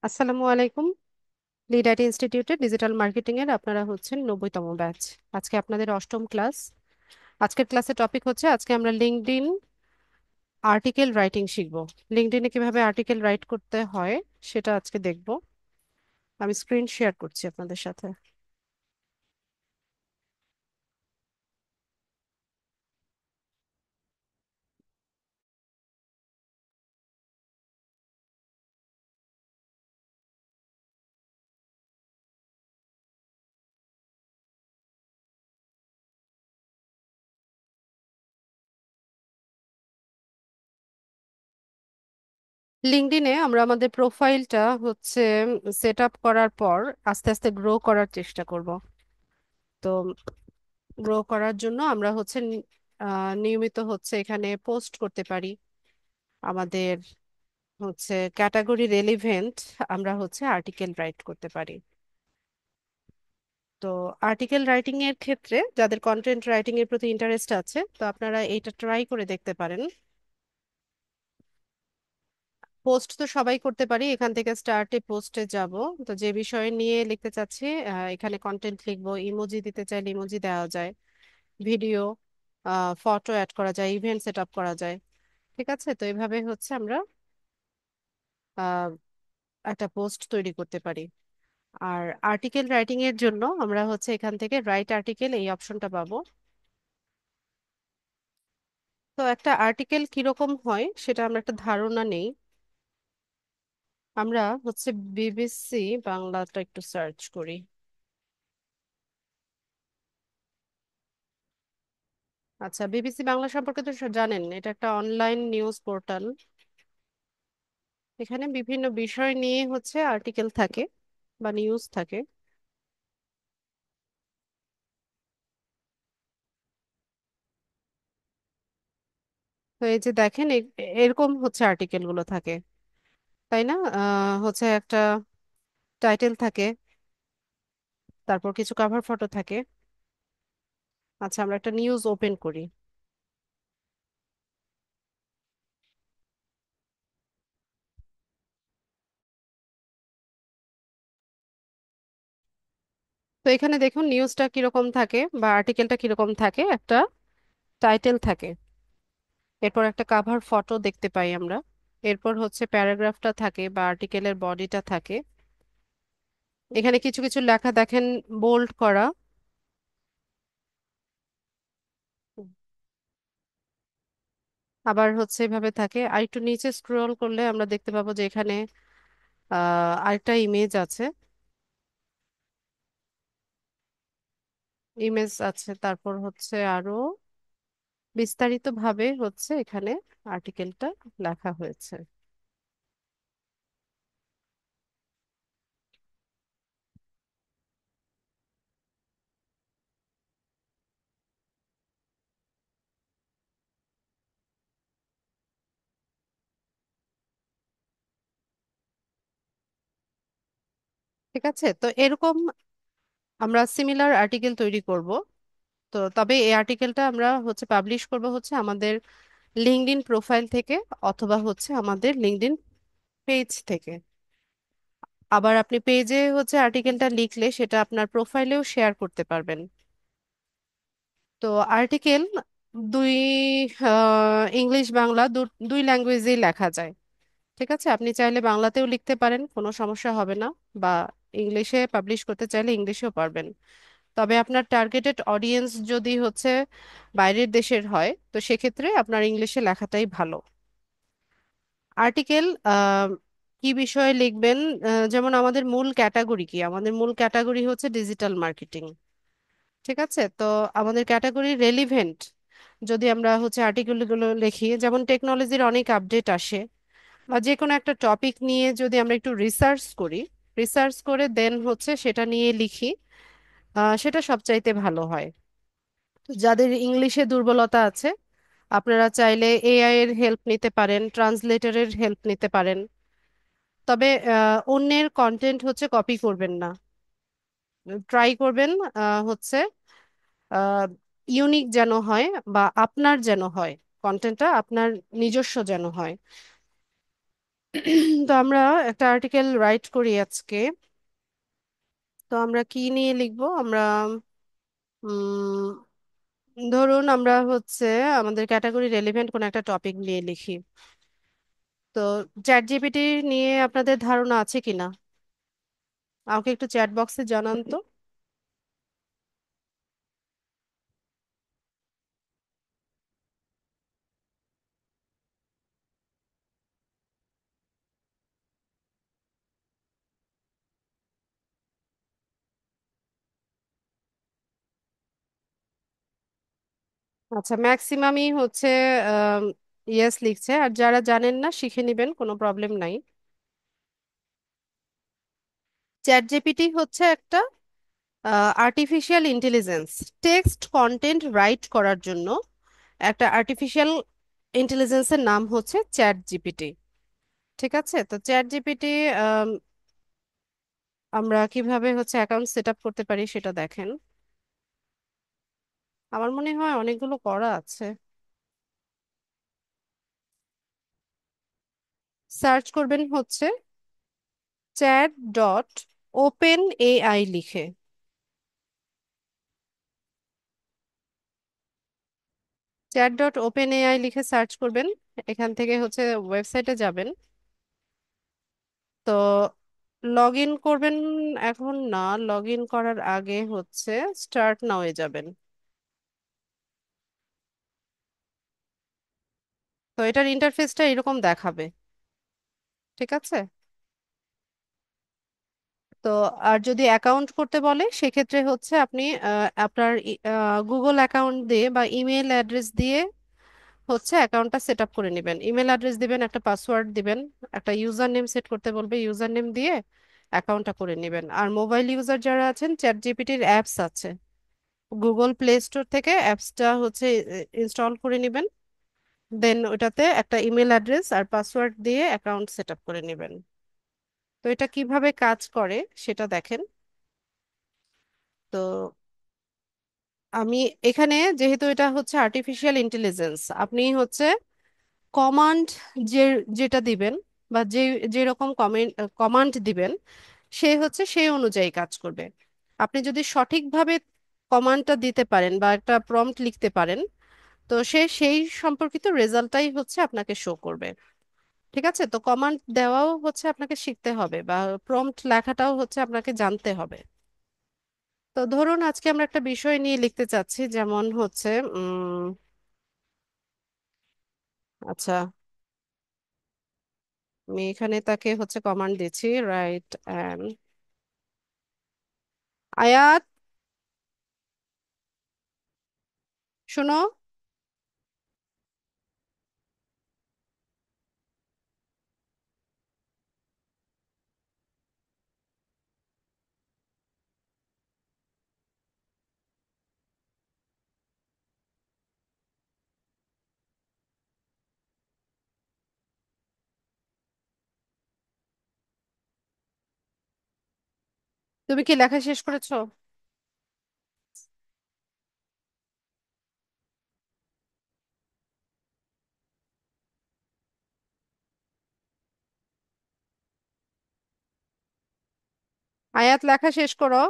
আসসালামু আলাইকুম। Lead IT ইনস্টিটিউটের ডিজিটাল মার্কেটিং এর আপনারা হচ্ছেন 90তম ব্যাচ। আজকে আপনাদের অষ্টম ক্লাস। আজকের ক্লাসের টপিক হচ্ছে আজকে আমরা লিঙ্কডইন আর্টিকেল রাইটিং শিখব। লিঙ্কডইনে কিভাবে আর্টিকেল রাইট করতে হয় সেটা আজকে দেখব। আমি স্ক্রিন শেয়ার করছি আপনাদের সাথে। লিঙ্কডইনে আমরা আমাদের প্রোফাইলটা হচ্ছে সেট আপ করার পর আস্তে আস্তে গ্রো করার চেষ্টা করব। তো গ্রো করার জন্য আমরা হচ্ছে নিয়মিত হচ্ছে এখানে পোস্ট করতে পারি আমাদের হচ্ছে ক্যাটাগরি রেলিভেন্ট। আমরা হচ্ছে আর্টিকেল রাইট করতে পারি। তো আর্টিকেল রাইটিং এর ক্ষেত্রে যাদের কন্টেন্ট রাইটিং এর প্রতি ইন্টারেস্ট আছে তো আপনারা এইটা ট্রাই করে দেখতে পারেন। পোস্ট তো সবাই করতে পারি, এখান থেকে স্টার্টে পোস্টে যাব। তো যে বিষয় নিয়ে লিখতে চাচ্ছি এখানে কন্টেন্ট লিখবো, ইমোজি দিতে চাইলে ইমোজি দেওয়া যায়, ভিডিও ফটো অ্যাড করা যায়, ইভেন্ট সেট আপ করা যায়। ঠিক আছে, তো এইভাবে হচ্ছে আমরা আহ, একটা পোস্ট তৈরি করতে পারি। আর আর্টিকেল রাইটিং এর জন্য আমরা হচ্ছে এখান থেকে রাইট আর্টিকেল এই অপশনটা পাবো। তো একটা আর্টিকেল কিরকম হয় সেটা আমরা একটা ধারণা নেই। আমরা হচ্ছে বিবিসি বাংলাটা একটু সার্চ করি। আচ্ছা, বিবিসি বাংলা সম্পর্কে তো জানেন, এটা একটা অনলাইন নিউজ পোর্টাল। এখানে বিভিন্ন বিষয় নিয়ে হচ্ছে আর্টিকেল থাকে বা নিউজ থাকে। তো এই যে দেখেন এরকম হচ্ছে আর্টিকেল গুলো থাকে, তাই না? হচ্ছে একটা টাইটেল থাকে, তারপর কিছু কভার ফটো থাকে। আচ্ছা, আমরা একটা নিউজ ওপেন করি। তো এখানে দেখুন নিউজটা কিরকম থাকে বা আর্টিকেলটা কিরকম থাকে। একটা টাইটেল থাকে, এরপর একটা কাভার ফটো দেখতে পাই আমরা, এরপর হচ্ছে প্যারাগ্রাফটা থাকে বা আর্টিকেলের বডিটা থাকে। এখানে কিছু কিছু লেখা দেখেন বোল্ড করা। আবার হচ্ছে এভাবে থাকে, আর একটু নিচে স্ক্রোল করলে আমরা দেখতে পাবো যে এখানে আরেকটা ইমেজ আছে। ইমেজ আছে, তারপর হচ্ছে আরো বিস্তারিত ভাবে হচ্ছে এখানে আর্টিকেলটা লেখা হয়েছে। ঠিক আছে, তো এরকম আমরা সিমিলার আর্টিকেল তৈরি করব। তো তবে এই আর্টিকেলটা আমরা হচ্ছে পাবলিশ করব হচ্ছে আমাদের লিঙ্কডইন প্রোফাইল থেকে অথবা হচ্ছে আমাদের লিঙ্কডইন পেজ থেকে। আবার আপনি পেজে হচ্ছে আর্টিকেলটা লিখলে সেটা আপনার প্রোফাইলেও শেয়ার করতে পারবেন। তো আর্টিকেল দুই ইংলিশ বাংলা দুই ল্যাঙ্গুয়েজেই লেখা যায়। ঠিক আছে, আপনি চাইলে বাংলাতেও লিখতে পারেন, কোনো সমস্যা হবে না। বা ইংলিশে পাবলিশ করতে চাইলে ইংলিশেও পারবেন। তবে আপনার টার্গেটেড অডিয়েন্স যদি হচ্ছে বাইরের দেশের হয় তো সেক্ষেত্রে আপনার ইংলিশে লেখাটাই ভালো। আর্টিকেল কি বিষয়ে লিখবেন? যেমন আমাদের মূল ক্যাটাগরি কি, আমাদের মূল ক্যাটাগরি হচ্ছে ডিজিটাল মার্কেটিং। ঠিক আছে, তো আমাদের ক্যাটাগরি রেলিভেন্ট যদি আমরা হচ্ছে আর্টিকেলগুলো লিখি, যেমন টেকনোলজির অনেক আপডেট আসে বা যে কোনো একটা টপিক নিয়ে যদি আমরা একটু রিসার্চ করি, রিসার্চ করে দেন হচ্ছে সেটা নিয়ে লিখি, সেটা সবচাইতে ভালো হয়। তো যাদের ইংলিশে দুর্বলতা আছে আপনারা চাইলে এআই এর হেল্প নিতে পারেন, ট্রান্সলেটরের হেল্প নিতে পারেন। তবে অন্যের কন্টেন্ট হচ্ছে কপি করবেন না। ট্রাই করবেন হচ্ছে ইউনিক যেন হয় বা আপনার যেন হয়, কন্টেন্টটা আপনার নিজস্ব যেন হয়। তো আমরা একটা আর্টিকেল রাইট করি আজকে। তো আমরা কি নিয়ে লিখবো আমরা? উম ধরুন আমরা হচ্ছে আমাদের ক্যাটাগরি রেলিভেন্ট কোন একটা টপিক নিয়ে লিখি। তো চ্যাট জিপিটি নিয়ে আপনাদের ধারণা আছে কিনা আমাকে একটু চ্যাট বক্সে জানান তো। আচ্ছা, ম্যাক্সিমামই হচ্ছে ইয়েস লিখছে, আর যারা জানেন না শিখে নেবেন, কোনো প্রবলেম নাই। চ্যাট জিপিটি হচ্ছে একটা artificial intelligence. Text content right করার জন্য একটা আর্টিফিশিয়াল ইন্টেলিজেন্সের নাম হচ্ছে চ্যাট জিপিটি। ঠিক আছে, তো চ্যাট জিপিটি আমরা কিভাবে হচ্ছে অ্যাকাউন্ট সেট আপ করতে পারি সেটা দেখেন। আমার মনে হয় অনেকগুলো করা আছে। সার্চ করবেন হচ্ছে chat.openai লিখে। chat.openai লিখে সার্চ করবেন। এখান থেকে হচ্ছে ওয়েবসাইটে যাবেন। তো লগ ইন করবেন। এখন না, লগ ইন করার আগে হচ্ছে স্টার্ট নাও এ যাবেন। তো এটার ইন্টারফেসটা এরকম দেখাবে। ঠিক আছে। তো আর যদি অ্যাকাউন্ট করতে বলে সেক্ষেত্রে হচ্ছে আপনি আপনার গুগল অ্যাকাউন্ট দিয়ে বা ইমেল অ্যাড্রেস দিয়ে হচ্ছে অ্যাকাউন্টটা সেট আপ করে নেবেন। ইমেল অ্যাড্রেস দিবেন, একটা পাসওয়ার্ড দিবেন, একটা ইউজার নেম সেট করতে বলবে, ইউজার নেম দিয়ে অ্যাকাউন্টটা করে নেবেন। আর মোবাইল ইউজার যারা আছেন, চ্যাট জিপিটির অ্যাপস আছে, গুগল প্লে স্টোর থেকে অ্যাপসটা হচ্ছে ইনস্টল করে নেবেন। দেন ওটাতে একটা ইমেল অ্যাড্রেস আর পাসওয়ার্ড দিয়ে অ্যাকাউন্ট সেট আপ করে নেবেন। তো এটা কিভাবে কাজ করে সেটা দেখেন। তো আমি এখানে, যেহেতু এটা হচ্ছে আর্টিফিশিয়াল ইন্টেলিজেন্স, আপনি হচ্ছে কমান্ড যে যেটা দিবেন বা যেরকম কমান্ড দিবেন সে হচ্ছে সেই অনুযায়ী কাজ করবে। আপনি যদি সঠিকভাবে কমান্ডটা দিতে পারেন বা একটা প্রম্পট লিখতে পারেন, তো সে সেই সম্পর্কিত রেজাল্টটাই হচ্ছে আপনাকে শো করবে। ঠিক আছে, তো কমান্ড দেওয়াও হচ্ছে আপনাকে শিখতে হবে বা প্রম্পট লেখাটাও হচ্ছে আপনাকে জানতে হবে। তো ধরুন আজকে আমরা একটা বিষয় নিয়ে লিখতে চাচ্ছি, যেমন হচ্ছে আচ্ছা, আমি এখানে তাকে হচ্ছে কমান্ড দিচ্ছি, রাইট অ্যান আয়াত, শোনো। তুমি কি লেখা শেষ করেছো? আয়াত লেখা শেষ করো।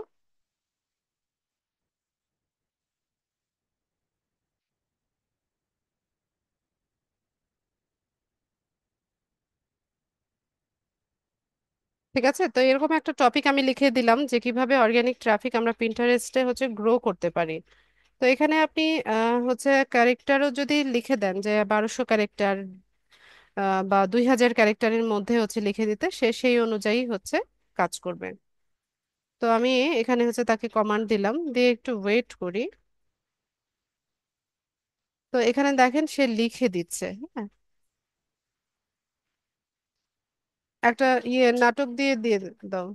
ঠিক আছে, তো এরকম একটা টপিক আমি লিখে দিলাম যে কিভাবে অর্গানিক ট্রাফিক আমরা পিন্টারেস্টে হচ্ছে গ্রো করতে পারি। তো এখানে আপনি হচ্ছে ক্যারেক্টারও যদি লিখে দেন যে 1200 ক্যারেক্টার বা 2000 ক্যারেক্টারের মধ্যে হচ্ছে লিখে দিতে, সে সেই অনুযায়ী হচ্ছে কাজ করবে। তো আমি এখানে হচ্ছে তাকে কমান্ড দিলাম, দিয়ে একটু ওয়েট করি। তো এখানে দেখেন সে লিখে দিচ্ছে। হ্যাঁ, একটা নাটক দিয়ে দিয়ে দাও।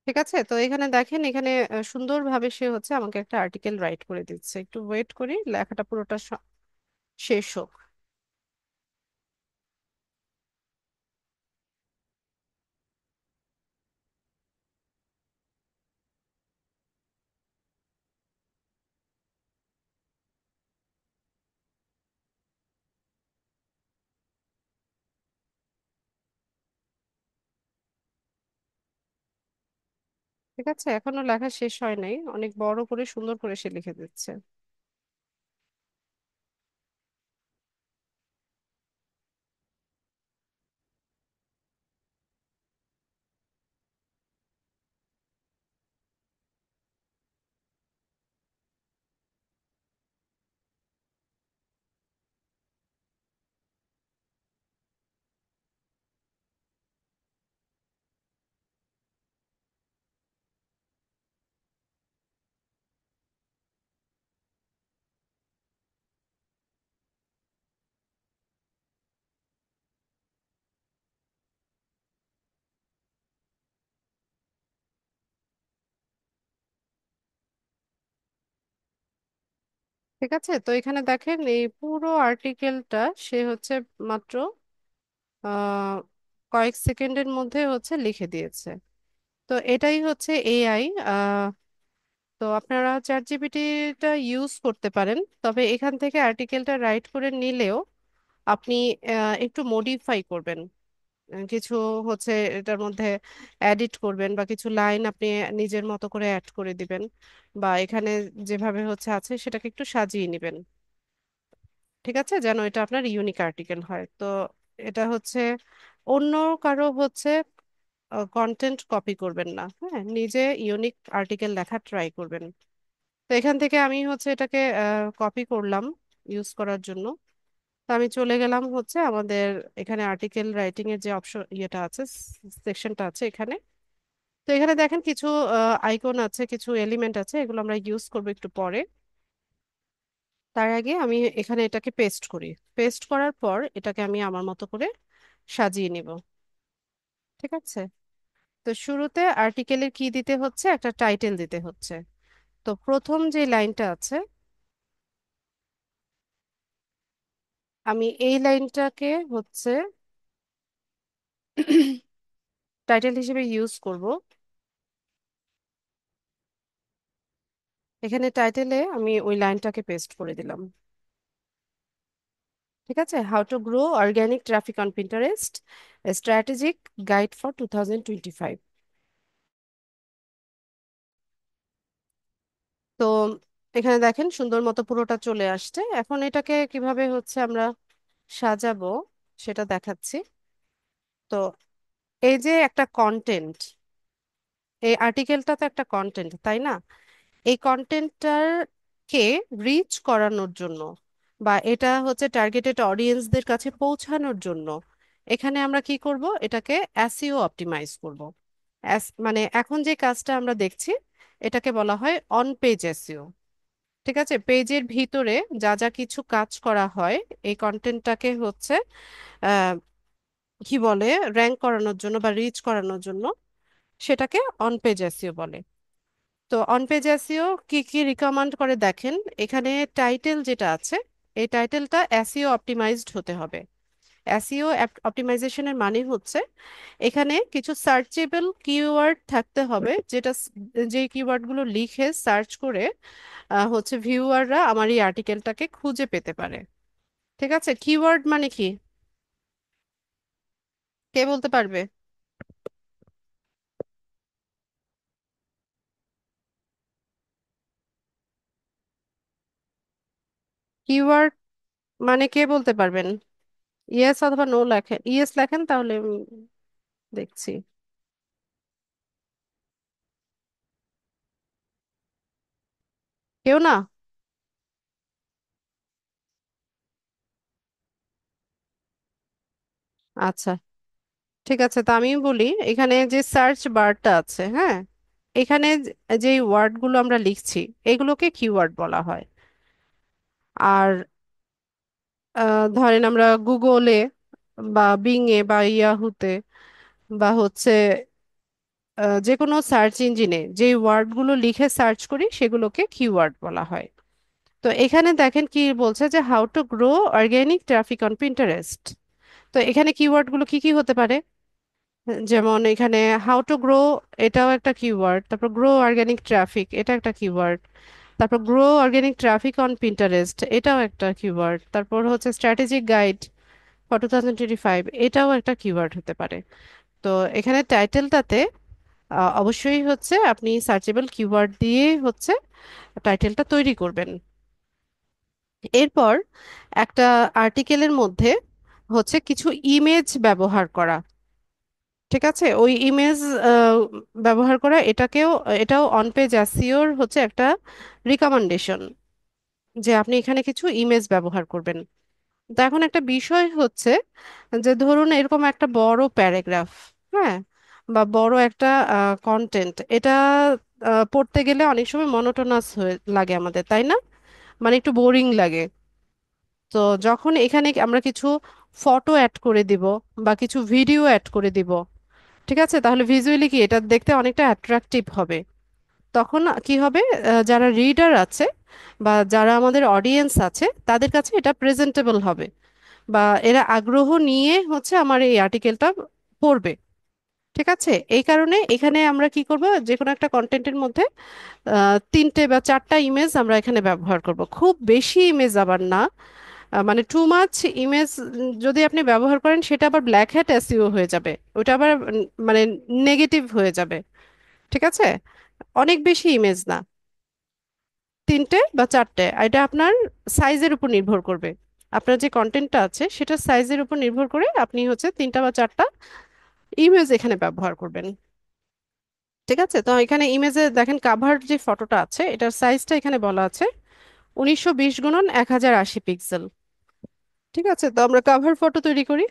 ঠিক আছে, তো এখানে দেখেন, এখানে সুন্দরভাবে সে হচ্ছে আমাকে একটা আর্টিকেল রাইট করে দিচ্ছে। একটু ওয়েট করি, লেখাটা পুরোটা শেষ হোক। ঠিক আছে, এখনো লেখা শেষ হয় নাই, অনেক বড় করে সুন্দর করে সে লিখে দিচ্ছে। ঠিক আছে, তো এখানে দেখেন এই পুরো আর্টিকেলটা সে হচ্ছে মাত্র আহ কয়েক সেকেন্ডের মধ্যে হচ্ছে লিখে দিয়েছে। তো এটাই হচ্ছে এআই। তো আপনারা চ্যাট জিপিটিটা ইউজ করতে পারেন, তবে এখান থেকে আর্টিকেলটা রাইট করে নিলেও আপনি একটু মডিফাই করবেন। কিছু হচ্ছে এটার মধ্যে এডিট করবেন, বা কিছু লাইন আপনি নিজের মতো করে অ্যাড করে দিবেন, বা এখানে যেভাবে হচ্ছে আছে সেটাকে একটু সাজিয়ে নেবেন। ঠিক আছে, যেন এটা আপনার ইউনিক আর্টিকেল হয়। তো এটা হচ্ছে অন্য কারো হচ্ছে কন্টেন্ট কপি করবেন না, হ্যাঁ, নিজে ইউনিক আর্টিকেল লেখা ট্রাই করবেন। তো এখান থেকে আমি হচ্ছে এটাকে কপি করলাম ইউজ করার জন্য। তো আমি চলে গেলাম হচ্ছে আমাদের এখানে আর্টিকেল রাইটিং এর যে অপশন ইয়েটা আছে, সেকশনটা আছে এখানে। তো এখানে দেখেন কিছু আইকন আছে, কিছু এলিমেন্ট আছে, এগুলো আমরা ইউজ করবো একটু পরে। তার আগে আমি এখানে এটাকে পেস্ট করি। পেস্ট করার পর এটাকে আমি আমার মতো করে সাজিয়ে নিব। ঠিক আছে, তো শুরুতে আর্টিকেলের কি দিতে হচ্ছে, একটা টাইটেল দিতে হচ্ছে। তো প্রথম যে লাইনটা আছে, আমি এই লাইনটাকে হচ্ছে টাইটেল হিসেবে ইউজ করব। এখানে টাইটেলে আমি ওই লাইনটাকে পেস্ট করে দিলাম। ঠিক আছে, how to grow organic traffic on Pinterest, strategic guide for 2025। তো এখানে দেখেন সুন্দর মতো পুরোটা চলে আসছে। এখন এটাকে কিভাবে হচ্ছে আমরা সাজাবো সেটা দেখাচ্ছি। তো এই যে একটা কন্টেন্ট, এই আর্টিকেলটা তো একটা কন্টেন্ট, তাই না? এই কন্টেন্টটার কে রিচ করানোর জন্য, বা এটা হচ্ছে টার্গেটেড অডিয়েন্সদের কাছে পৌঁছানোর জন্য এখানে আমরা কি করব, এটাকে এসইও অপটিমাইজ করব। মানে এখন যে কাজটা আমরা দেখছি এটাকে বলা হয় অন পেজ এসইও। ঠিক আছে, পেজের ভিতরে যা যা কিছু কাজ করা হয় এই কন্টেন্টটাকে হচ্ছে আহ কি বলে, র্যাঙ্ক করানোর জন্য বা রিচ করানোর জন্য সেটাকে অন পেজ এসইও বলে। তো অন পেজ এসইও কি কি রিকমেন্ড করে দেখেন। এখানে টাইটেল যেটা আছে, এই টাইটেলটা এসইও অপটিমাইজড হতে হবে। এসইও অপটিমাইজেশনের মানে হচ্ছে এখানে কিছু সার্চেবল কিওয়ার্ড থাকতে হবে, যেটা যে কিওয়ার্ডগুলো লিখে সার্চ করে হচ্ছে ভিউয়াররা আমার এই আর্টিকেলটাকে খুঁজে পেতে পারে। ঠিক আছে, কিওয়ার্ড মানে কি, কে বলতে পারবে? কিওয়ার্ড মানে কে বলতে পারবেন? ইয়েস অথবা নো লেখেন, ইয়েস লেখেন তাহলে দেখছি। কেউ না? আচ্ছা, ঠিক আছে, তো আমি বলি এখানে যে সার্চ বারটা আছে, হ্যাঁ, এখানে যে ওয়ার্ডগুলো আমরা লিখছি এগুলোকে কিওয়ার্ড বলা হয়। আর ধরেন আমরা গুগলে বা বিংয়ে বা ইয়াহুতে বা হচ্ছে যে কোনো সার্চ ইঞ্জিনে যে ওয়ার্ডগুলো লিখে সার্চ করি সেগুলোকে কিওয়ার্ড বলা হয়। তো এখানে দেখেন কি বলছে, যে how to grow organic traffic on Pinterest. তো এখানে কিওয়ার্ডগুলো কি কি হতে পারে? যেমন এখানে হাউ টু গ্রো, এটাও একটা কিওয়ার্ড। তারপর গ্রো অর্গানিক ট্রাফিক, এটা একটা কিওয়ার্ড। তারপর grow organic traffic on Pinterest, এটাও একটা কিওয়ার্ড। তারপর হচ্ছে স্ট্র্যাটেজিক গাইড ফর 2025, এটাও একটা কিওয়ার্ড হতে পারে। তো এখানে টাইটেলটাতে অবশ্যই হচ্ছে আপনি সার্চেবল কিওয়ার্ড দিয়ে হচ্ছে টাইটেলটা তৈরি করবেন। এরপর একটা আর্টিকেলের মধ্যে হচ্ছে কিছু ইমেজ ব্যবহার করা। ঠিক আছে, ওই ইমেজ ব্যবহার করা এটাও অন পেজ এসইওর হচ্ছে একটা রিকমেন্ডেশন, যে আপনি এখানে কিছু ইমেজ ব্যবহার করবেন। তো এখন একটা বিষয় হচ্ছে যে ধরুন এরকম একটা বড় প্যারাগ্রাফ, হ্যাঁ, বা বড় একটা কন্টেন্ট, এটা পড়তে গেলে অনেক সময় মনোটোনাস হয়ে লাগে আমাদের, তাই না? মানে একটু বোরিং লাগে। তো যখন এখানে আমরা কিছু ফটো অ্যাড করে দিব বা কিছু ভিডিও অ্যাড করে দিব, ঠিক আছে, তাহলে ভিজুয়ালি কি এটা দেখতে অনেকটা অ্যাট্রাকটিভ হবে। তখন কি হবে, যারা রিডার আছে বা যারা আমাদের অডিয়েন্স আছে তাদের কাছে এটা প্রেজেন্টেবল হবে, বা এরা আগ্রহ নিয়ে হচ্ছে আমার এই আর্টিকেলটা পড়বে। ঠিক আছে, এই কারণে এখানে আমরা কি করব, যে কোনো একটা কন্টেন্টের মধ্যে তিনটে বা চারটা ইমেজ আমরা এখানে ব্যবহার করব, খুব বেশি ইমেজ আবার না। মানে টু মাচ ইমেজ যদি আপনি ব্যবহার করেন সেটা আবার ব্ল্যাক হ্যাট এসইও হয়ে যাবে, ওটা আবার মানে নেগেটিভ হয়ে যাবে। ঠিক আছে, অনেক বেশি ইমেজ না, তিনটে বা চারটে, এটা আপনার সাইজের উপর নির্ভর করবে। আপনার যে কন্টেন্টটা আছে সেটার সাইজের উপর নির্ভর করে আপনি হচ্ছে তিনটা বা চারটা ইমেজ এখানে ব্যবহার করবেন। ঠিক আছে, তো এখানে ইমেজে দেখেন কাভার যে ফটোটা আছে এটার সাইজটা এখানে বলা আছে 1920 × 1080 পিক্সেল। ঠিক আছে, তো আমরা কাভার ফটো তৈরি করি।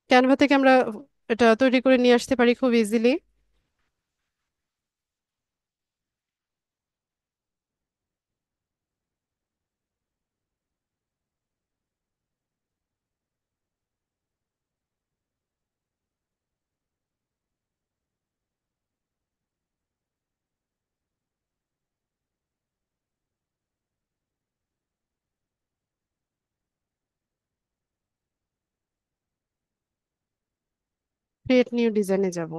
ক্যানভা থেকে আমরা এটা তৈরি করে নিয়ে আসতে পারি খুব ইজিলি। ক্রিয়েট নিউ ডিজাইনে যাব।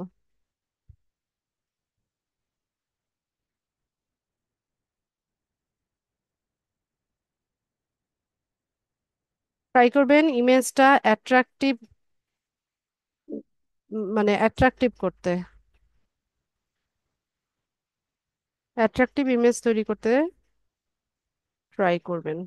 ট্রাই করবেন ইমেজটা অ্যাট্রাকটিভ, মানে অ্যাট্রাকটিভ করতে, অ্যাট্রাকটিভ ইমেজ তৈরি করতে ট্রাই করবেন।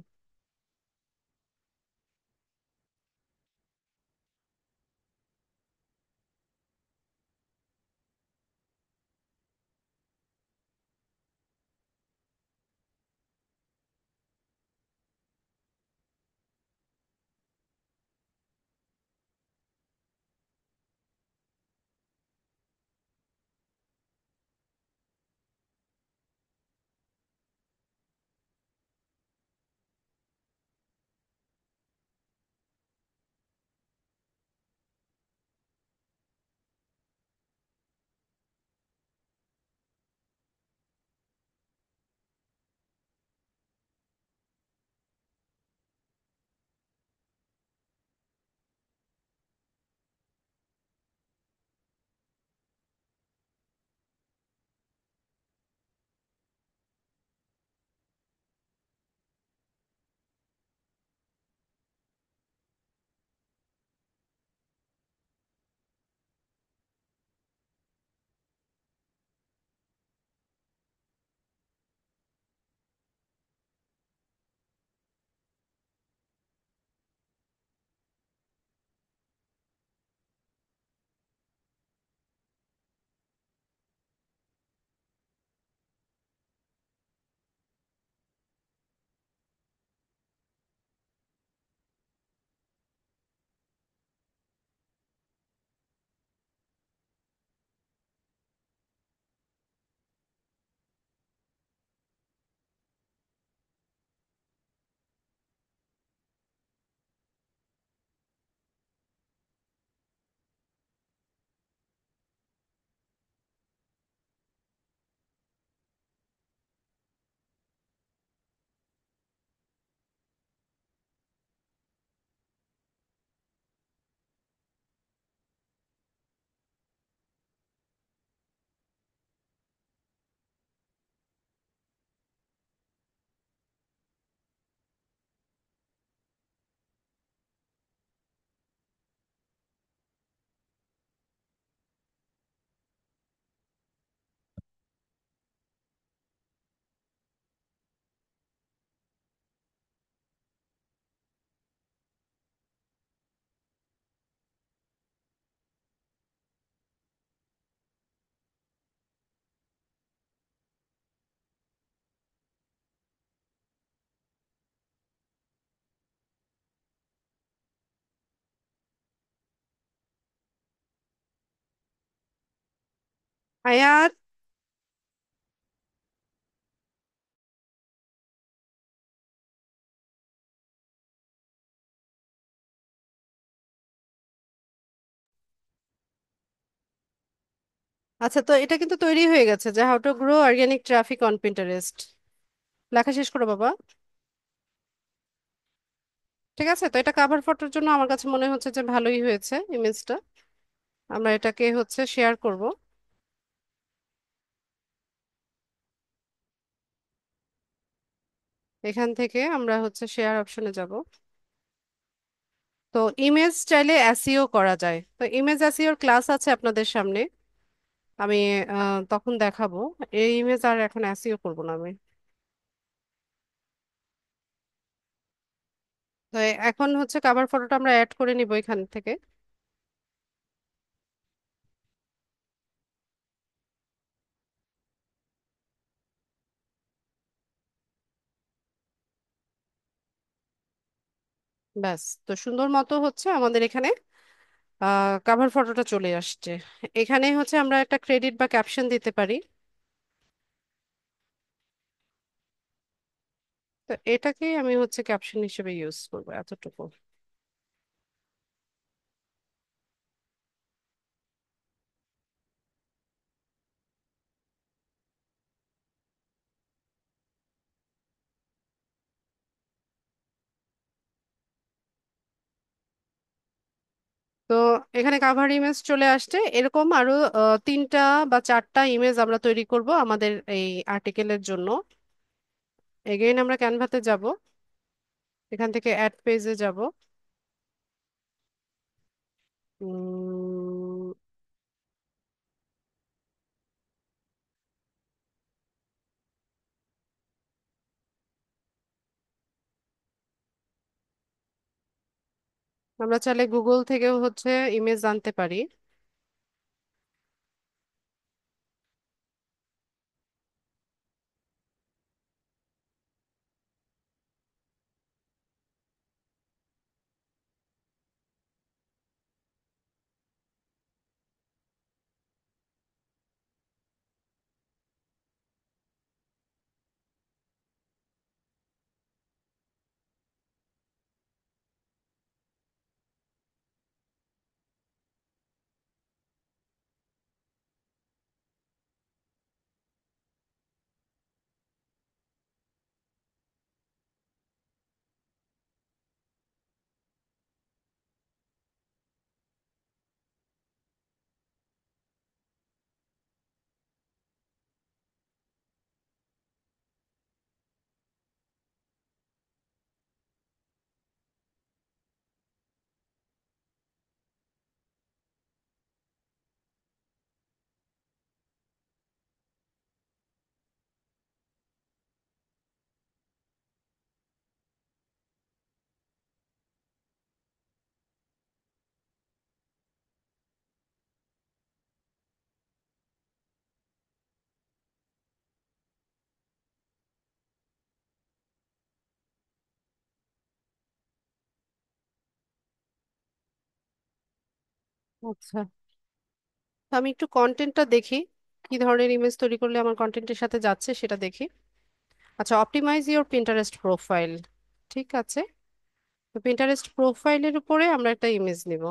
আয়াত, আচ্ছা তো এটা কিন্তু তৈরি হয়ে গেছে, যে how to grow organic traffic on Pinterest. লেখা শেষ করো বাবা। ঠিক আছে, তো এটা কাভার ফটোর জন্য আমার কাছে মনে হচ্ছে যে ভালোই হয়েছে ইমেজটা। আমরা এটাকে হচ্ছে শেয়ার করব। এখান থেকে আমরা হচ্ছে শেয়ার অপশনে যাব। তো ইমেজ চাইলে এসইও করা যায়, তো ইমেজ এসইওর ক্লাস আছে আপনাদের সামনে। আমি তখন দেখাবো। এই ইমেজ আর এখন এসইও করব না আমি। তো এখন হচ্ছে কাভার ফটোটা আমরা অ্যাড করে নিব এখান থেকে। ব্যাস, তো সুন্দর মতো হচ্ছে আমাদের এখানে কাভার ফটোটা চলে আসছে। এখানে হচ্ছে আমরা একটা ক্রেডিট বা ক্যাপশন দিতে পারি। তো এটাকেই আমি হচ্ছে ক্যাপশন হিসেবে ইউজ করবো এতটুকু। তো এখানে কাভার ইমেজ চলে আসছে। এরকম আরো তিনটা বা চারটা ইমেজ আমরা তৈরি করব আমাদের এই আর্টিকেলের জন্য। এগেইন আমরা ক্যানভাতে যাব, এখান থেকে অ্যাড পেজে যাব। উম, আমরা চাইলে গুগল থেকেও হচ্ছে ইমেজ আনতে পারি। আচ্ছা, তো আমি একটু কন্টেন্টটা দেখি, কি ধরনের ইমেজ তৈরি করলে আমার কন্টেন্টের সাথে যাচ্ছে সেটা দেখি। আচ্ছা, অপটিমাইজ ইওর পিন্টারেস্ট প্রোফাইল। ঠিক আছে, তো পিন্টারেস্ট প্রোফাইলের উপরে আমরা একটা ইমেজ নিব।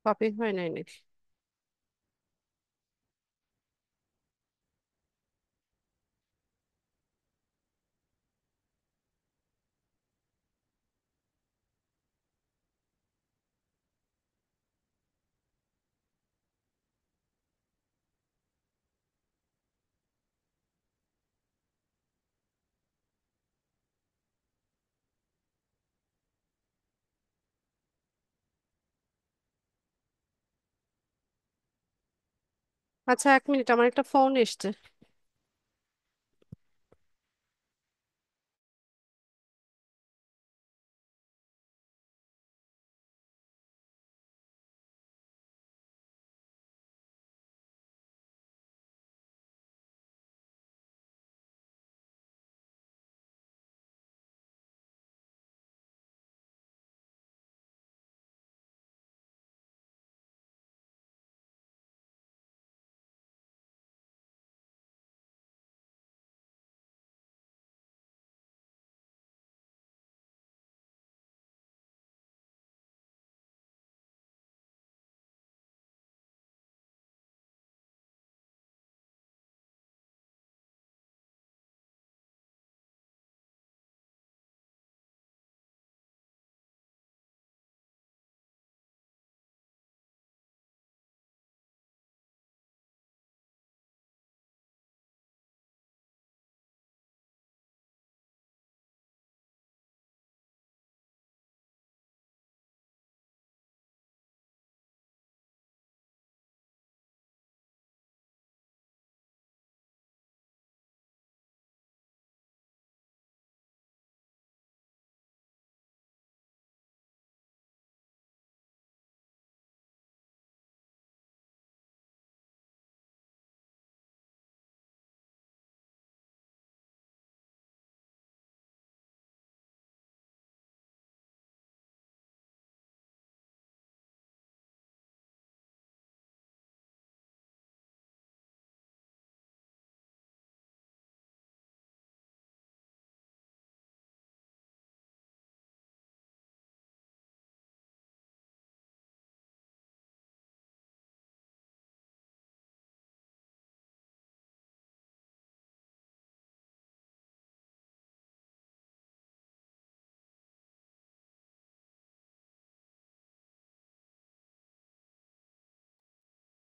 কপি হয় নাই নাকি? আচ্ছা, 1 মিনিট, আমার একটা ফোন এসছে।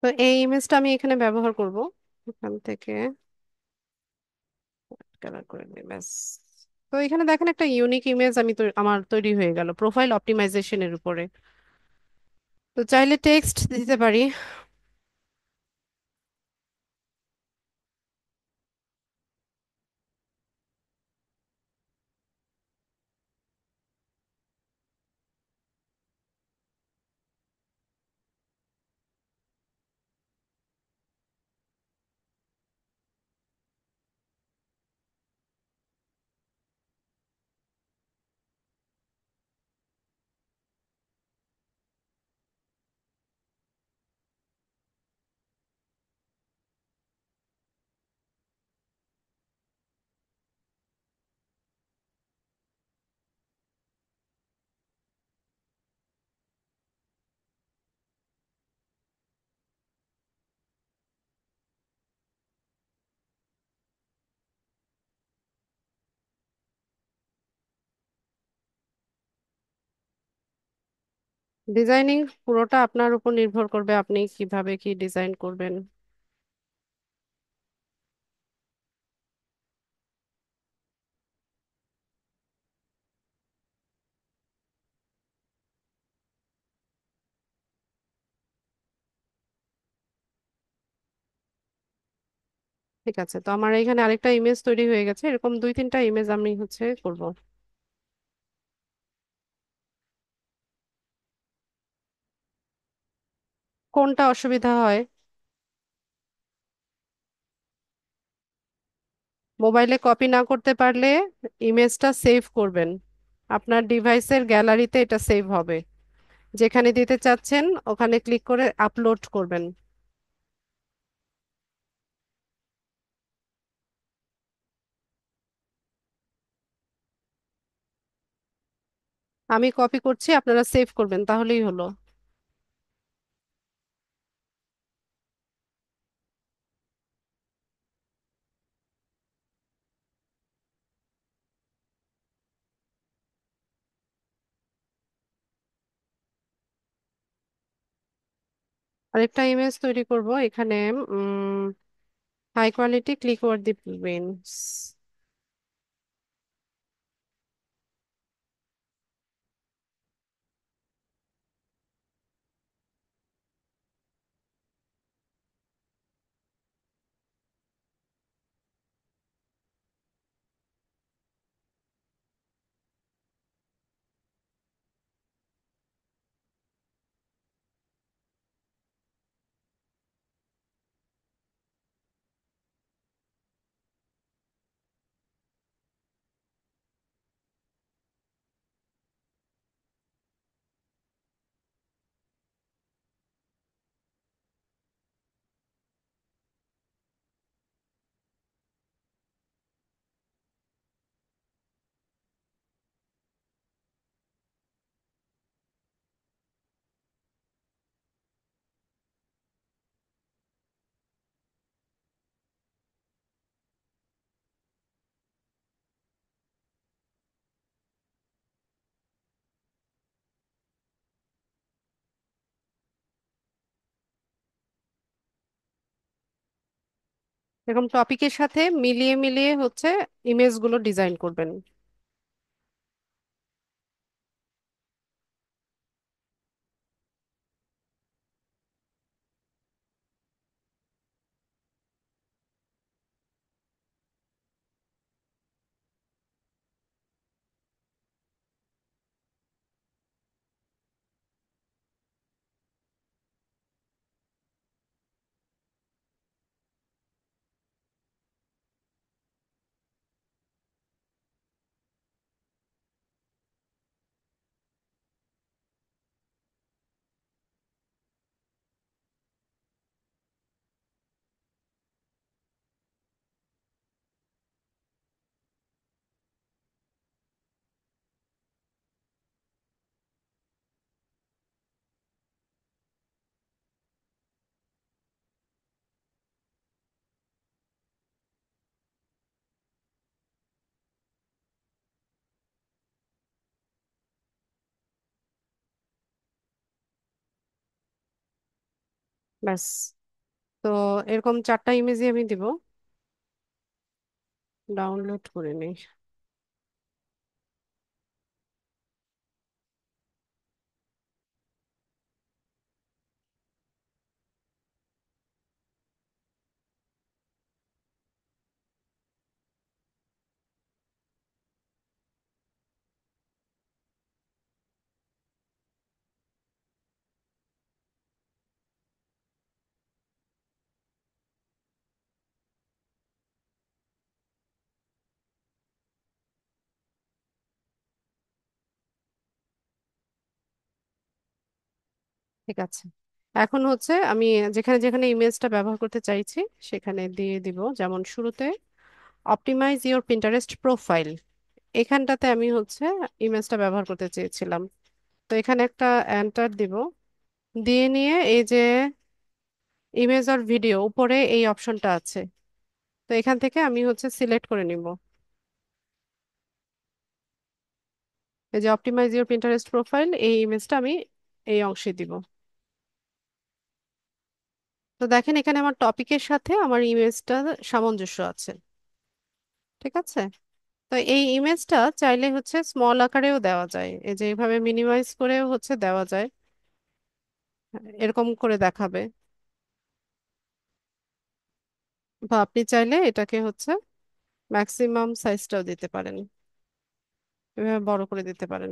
তো এই ইমেজটা আমি এখানে ব্যবহার করব, এখান থেকে কালার করে নিই ব্যাস। তো এখানে দেখেন একটা ইউনিক ইমেজ আমার তৈরি হয়ে গেল প্রোফাইল অপটিমাইজেশনের উপরে। তো চাইলে টেক্সট দিতে পারি। ডিজাইনিং পুরোটা আপনার উপর নির্ভর করবে, আপনি কিভাবে কি ডিজাইন করবেন। ঠিক আছে, তো আমার এখানে আরেকটা ইমেজ তৈরি হয়ে গেছে, এরকম 2-3টা ইমেজ আমি করব। কোনটা অসুবিধা হয়? মোবাইলে কপি না করতে পারলে ইমেজটা সেভ করবেন, আপনার ডিভাইসের গ্যালারিতে এটা সেভ হবে। যেখানে দিতে চাচ্ছেন ওখানে ক্লিক করে আপলোড করবেন। আমি কপি করছি, আপনারা সেভ করবেন, তাহলেই হলো। আরেকটা ইমেজ তৈরি করব এখানে। High quality click worthy wins. এরকম টপিকের সাথে মিলিয়ে মিলিয়ে হচ্ছে ইমেজগুলো ডিজাইন করবেন। ব্যাস। তো এরকম চারটা ইমেজই আমি দিব। ডাউনলোড করে নিই। ঠিক আছে। এখন হচ্ছে আমি যেখানে যেখানে ইমেজটা ব্যবহার করতে চাইছি সেখানে দিয়ে দিব, যেমন শুরুতে অপটিমাইজ ইওর পিন্টারেস্ট প্রোফাইল। এখানটাতে আমি হচ্ছে ইমেজটা ব্যবহার করতে চেয়েছিলাম। তো এখানে একটা এন্টার দিব। দিয়ে নিয়ে এই যে ইমেজ আর ভিডিও উপরে এই অপশনটা আছে, তো এখান থেকে আমি হচ্ছে সিলেক্ট করে নিব। এই যে অপটিমাইজ ইওর পিন্টারেস্ট প্রোফাইল, এই ইমেজটা আমি এই অংশে দিব। তো দেখেন এখানে আমার টপিকের সাথে আমার ইমেজটা সামঞ্জস্য আছে। ঠিক আছে। তো এই ইমেজটা চাইলে হচ্ছে স্মল আকারেও দেওয়া যায়, এই যে এইভাবে মিনিমাইজ করেও হচ্ছে দেওয়া যায়। এরকম করে দেখাবে। বা আপনি চাইলে এটাকে হচ্ছে ম্যাক্সিমাম সাইজটাও দিতে পারেন, এভাবে বড় করে দিতে পারেন।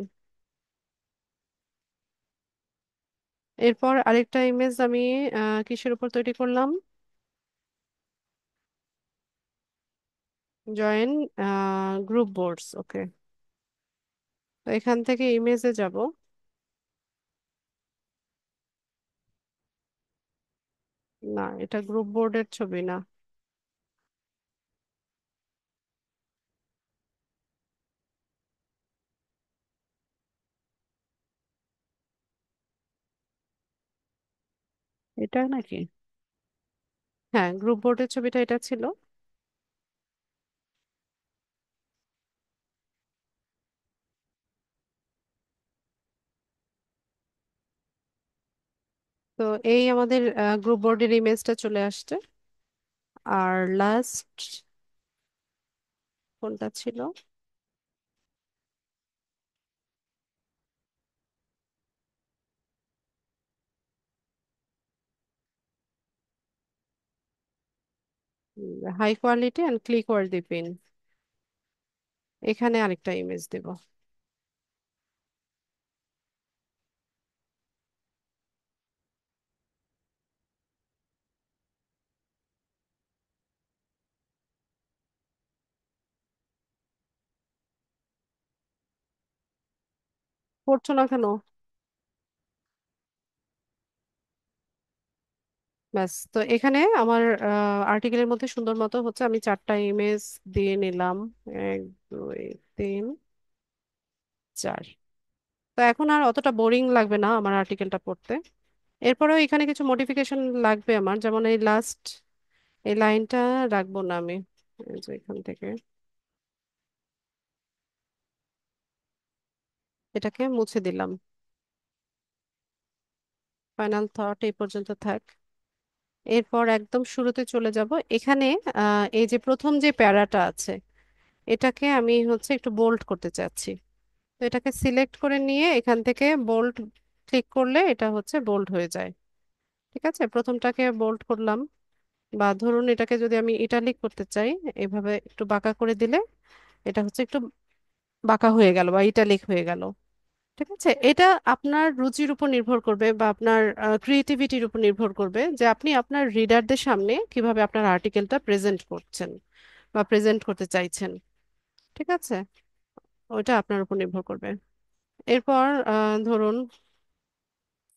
এরপর আরেকটা ইমেজ আমি কিসের উপর তৈরি করলাম, জয়েন গ্রুপ বোর্ডস। ওকে। তো এখান থেকে ইমেজে যাব। না, এটা গ্রুপ বোর্ডের ছবি না। এটা নাকি? হ্যাঁ, গ্রুপ বোর্ডের ছবিটা এটা ছিল। তো তো এই আমাদের গ্রুপ বোর্ডের ইমেজটা চলে আসছে। আর লাস্ট কোনটা ছিল? High quality and click worthy pin, এখানে আরেকটা ইমেজ দেব। পড়ছো না কেন? ব্যাস, তো এখানে আমার আর্টিকেলের মধ্যে সুন্দর মতো হচ্ছে আমি 4টা ইমেজ দিয়ে নিলাম। 1 2 3 4। তো এখন আর অতটা বোরিং লাগবে না আমার আর্টিকেলটা পড়তে। এরপরেও এখানে কিছু মডিফিকেশন লাগবে আমার, যেমন এই লাস্ট এই লাইনটা রাখবো না আমি। এই যে এখান থেকে এটাকে মুছে দিলাম। ফাইনাল থট এই পর্যন্ত থাক। এরপর একদম শুরুতে চলে যাব। এখানে এই যে প্রথম যে প্যারাটা আছে, এটাকে আমি হচ্ছে একটু বোল্ড করতে চাচ্ছি। তো এটাকে সিলেক্ট করে নিয়ে এখান থেকে বোল্ড ক্লিক করলে এটা হচ্ছে বোল্ড হয়ে যায়। ঠিক আছে, প্রথমটাকে বোল্ড করলাম। বা ধরুন এটাকে যদি আমি ইটালিক করতে চাই, এভাবে একটু বাঁকা করে দিলে এটা হচ্ছে একটু বাঁকা হয়ে গেল বা ইটালিক হয়ে গেল। ঠিক আছে, এটা আপনার রুচির উপর নির্ভর করবে বা আপনার ক্রিয়েটিভিটির উপর নির্ভর করবে যে আপনি আপনার রিডারদের সামনে কিভাবে আপনার আর্টিকেলটা প্রেজেন্ট করছেন বা প্রেজেন্ট করতে চাইছেন। ঠিক আছে, ওইটা আপনার উপর নির্ভর করবে। এরপর ধরুন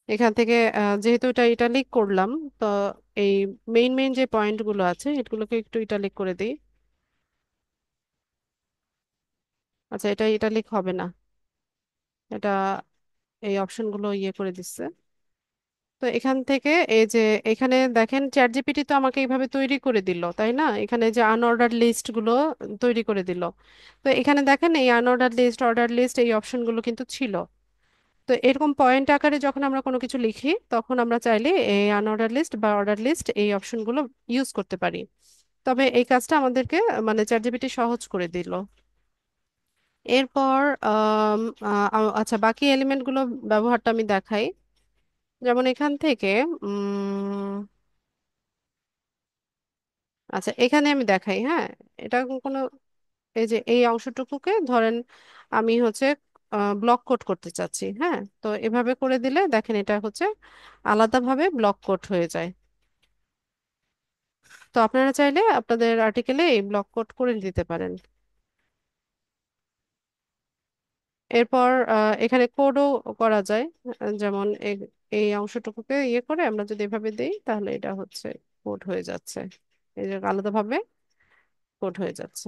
এখান থেকে যেহেতু এটা ইটালিক করলাম, তো এই মেইন মেইন যে পয়েন্টগুলো আছে এগুলোকে একটু ইটালিক করে দিই। আচ্ছা, এটা ইটালিক হবে না, এটা এই অপশনগুলো ইয়ে করে দিচ্ছে। তো এখান থেকে এই যে এখানে দেখেন চ্যাট জিপিটি তো আমাকে এইভাবে তৈরি করে দিল, তাই না? এখানে যে আনঅর্ডার লিস্ট গুলো তৈরি করে দিল। তো এখানে দেখেন এই আনঅর্ডার লিস্ট, অর্ডার লিস্ট, এই অপশনগুলো কিন্তু ছিল। তো এরকম পয়েন্ট আকারে যখন আমরা কোনো কিছু লিখি তখন আমরা চাইলে এই আনঅর্ডার লিস্ট বা অর্ডার লিস্ট এই অপশনগুলো ইউজ করতে পারি। তবে এই কাজটা আমাদেরকে মানে চ্যাট জিপিটি সহজ করে দিল। এরপর আচ্ছা, বাকি এলিমেন্ট গুলো ব্যবহারটা আমি দেখাই। যেমন এখান থেকে উম আচ্ছা, এখানে আমি দেখাই, হ্যাঁ। এটা কোনো এই যে এই অংশটুকুকে ধরেন আমি হচ্ছে ব্লক কোড করতে চাচ্ছি, হ্যাঁ। তো এভাবে করে দিলে দেখেন এটা হচ্ছে আলাদাভাবে ব্লক কোড হয়ে যায়। তো আপনারা চাইলে আপনাদের আর্টিকেলে এই ব্লক কোড করে দিতে পারেন। এরপর এখানে কোডও করা যায়। যেমন এই অংশটুকুকে ইয়ে করে আমরা যদি এভাবে দিই তাহলে এটা হচ্ছে কোড হয়ে যাচ্ছে। এই যে আলাদাভাবে কোড হয়ে যাচ্ছে।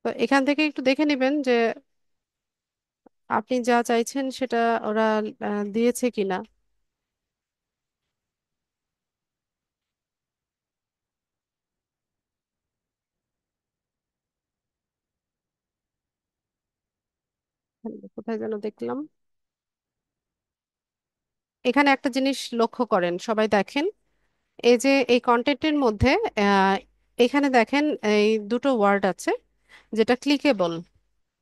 তো এখান থেকে একটু দেখে নেবেন যে আপনি যা চাইছেন সেটা ওরা দিয়েছে কিনা। কোথায় যেন দেখলাম, এখানে একটা জিনিস লক্ষ্য করেন, সবাই দেখেন। এই যে এই কন্টেন্টের মধ্যে আহ, এখানে দেখেন এই দুটো ওয়ার্ড আছে যেটা ক্লিকেবল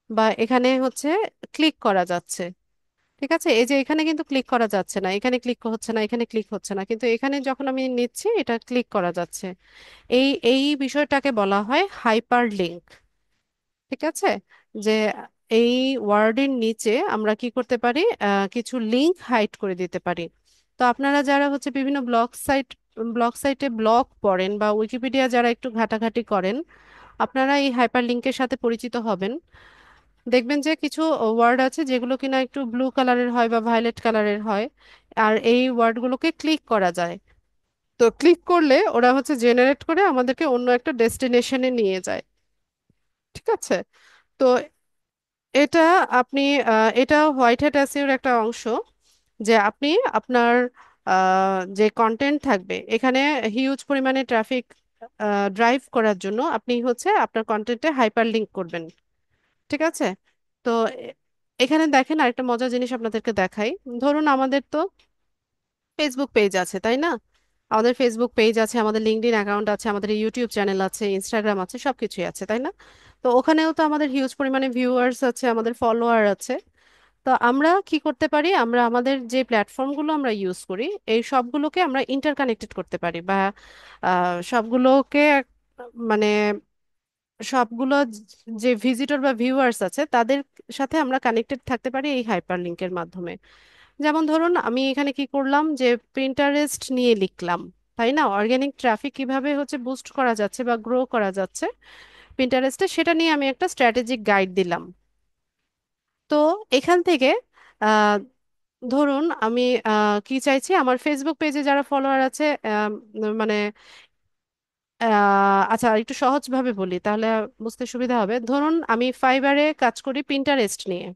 বা এখানে হচ্ছে ক্লিক করা যাচ্ছে। ঠিক আছে, এই যে এখানে কিন্তু ক্লিক করা যাচ্ছে না, এখানে ক্লিক হচ্ছে না, এখানে ক্লিক হচ্ছে না, কিন্তু এখানে যখন আমি নিচ্ছি এটা ক্লিক করা যাচ্ছে। এই এই বিষয়টাকে বলা হয় হাইপার লিঙ্ক। ঠিক আছে, যে এই ওয়ার্ডের নিচে আমরা কি করতে পারি, কিছু লিংক হাইড করে দিতে পারি। তো আপনারা যারা হচ্ছে বিভিন্ন ব্লগ সাইটে ব্লগ পড়েন বা উইকিপিডিয়া যারা একটু ঘাটাঘাটি করেন, আপনারা এই হাইপার লিঙ্কের সাথে পরিচিত হবেন। দেখবেন যে কিছু ওয়ার্ড আছে যেগুলো কিনা একটু ব্লু কালারের হয় বা ভায়োলেট কালারের হয়, আর এই ওয়ার্ডগুলোকে ক্লিক করা যায়। তো ক্লিক করলে ওরা হচ্ছে জেনারেট করে আমাদেরকে অন্য একটা ডেস্টিনেশনে নিয়ে যায়। ঠিক আছে, তো এটা আপনি এটা হোয়াইট হ্যাট এসইওর একটা অংশ, যে আপনি আপনার যে কন্টেন্ট থাকবে এখানে হিউজ পরিমাণে ট্রাফিক ড্রাইভ করার জন্য আপনি হচ্ছে আপনার কন্টেন্টে হাইপার লিঙ্ক করবেন। ঠিক আছে, তো এখানে দেখেন আরেকটা মজার জিনিস আপনাদেরকে দেখাই। ধরুন আমাদের তো ফেসবুক পেজ আছে, তাই না? আমাদের ফেসবুক পেজ আছে, আমাদের লিঙ্কডইন অ্যাকাউন্ট আছে, আমাদের ইউটিউব চ্যানেল আছে, ইনস্টাগ্রাম আছে, সবকিছুই আছে, তাই না? তো ওখানেও তো আমাদের হিউজ পরিমাণে ভিউয়ার্স আছে, আমাদের ফলোয়ার আছে। তো আমরা কি করতে পারি, আমরা আমাদের যে প্ল্যাটফর্মগুলো আমরা ইউজ করি এই সবগুলোকে আমরা ইন্টারকানেক্টেড করতে পারি, বা সবগুলোকে মানে সবগুলো যে ভিজিটর বা ভিউয়ার্স আছে তাদের সাথে আমরা কানেক্টেড থাকতে পারি এই হাইপার লিঙ্কের মাধ্যমে। যেমন ধরুন আমি এখানে কি করলাম, যে প্রিন্টারেস্ট নিয়ে লিখলাম, তাই না? অর্গানিক ট্রাফিক কিভাবে হচ্ছে বুস্ট করা যাচ্ছে বা গ্রো করা যাচ্ছে প্রিন্টারেস্টে, সেটা নিয়ে আমি একটা স্ট্র্যাটেজিক গাইড দিলাম। তো এখান থেকে আহ, ধরুন আমি কি চাইছি, আমার ফেসবুক পেজে যারা ফলোয়ার আছে, মানে আচ্ছা একটু সহজভাবে বলি তাহলে বুঝতে সুবিধা হবে। ধরুন আমি ফাইবারে কাজ করি পিন্টারেস্ট নিয়ে,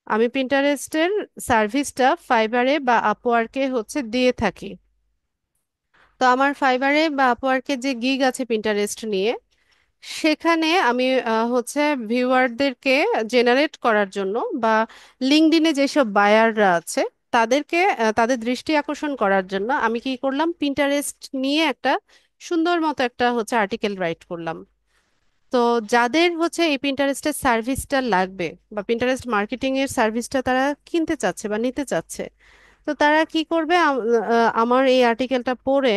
আমি পিন্টারেস্টের সার্ভিসটা ফাইবারে বা আপওয়ার্কে হচ্ছে দিয়ে থাকি। তো আমার ফাইবারে বা আপওয়ার্কে যে গিগ আছে পিন্টারেস্ট নিয়ে, সেখানে আমি হচ্ছে ভিউয়ারদেরকে জেনারেট করার জন্য বা লিঙ্কডইনে যেসব বায়াররা আছে তাদেরকে তাদের দৃষ্টি আকর্ষণ করার জন্য আমি কি করলাম, পিন্টারেস্ট নিয়ে একটা সুন্দর মতো একটা হচ্ছে আর্টিকেল রাইট করলাম। তো যাদের হচ্ছে এই পিন্টারেস্টের সার্ভিসটা লাগবে বা পিন্টারেস্ট মার্কেটিং এর সার্ভিসটা তারা কিনতে চাচ্ছে বা নিতে চাচ্ছে, তো তারা কি করবে, আমার এই আর্টিকেলটা পড়ে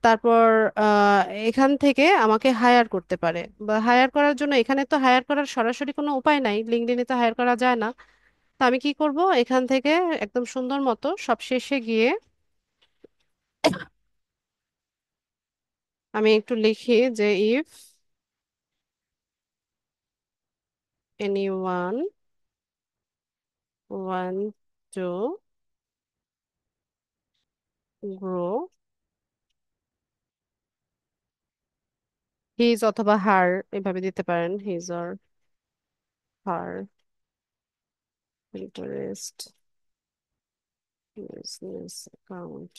তারপর আহ, এখান থেকে আমাকে হায়ার করতে পারে। বা হায়ার করার জন্য এখানে তো হায়ার করার সরাসরি কোনো উপায় নাই, লিঙ্কডইনে তো হায়ার করা যায় না। তো আমি কি করব, এখান থেকে একদম সুন্দর মতো সব শেষে গিয়ে আমি একটু লিখি যে if anyone want to grow his অথবা হার, এভাবে দিতে পারেন, his or her interest business account,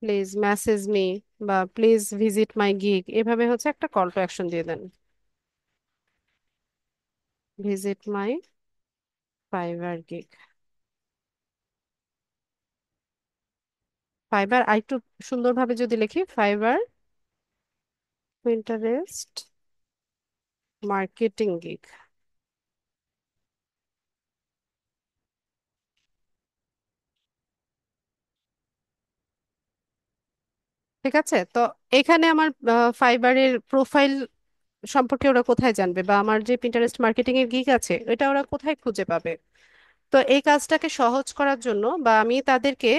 please message me বা প্লিজ ভিজিট মাই গিগ, এভাবে হচ্ছে একটা কল টু অ্যাকশন দিয়ে দেন, visit my Fiverr gig. Fiverr আরেকটু সুন্দরভাবে যদি লিখি, ফাইবার পিন্টারেস্ট মার্কেটিং গিগ। ঠিক আছে, তো এখানে আমার ফাইবারের প্রোফাইল সম্পর্কে ওরা কোথায় জানবে, বা আমার যে পিন্টারেস্ট মার্কেটিং এর গিগ আছে এটা ওরা কোথায় খুঁজে পাবে? তো এই কাজটাকে সহজ করার জন্য বা আমি তাদেরকে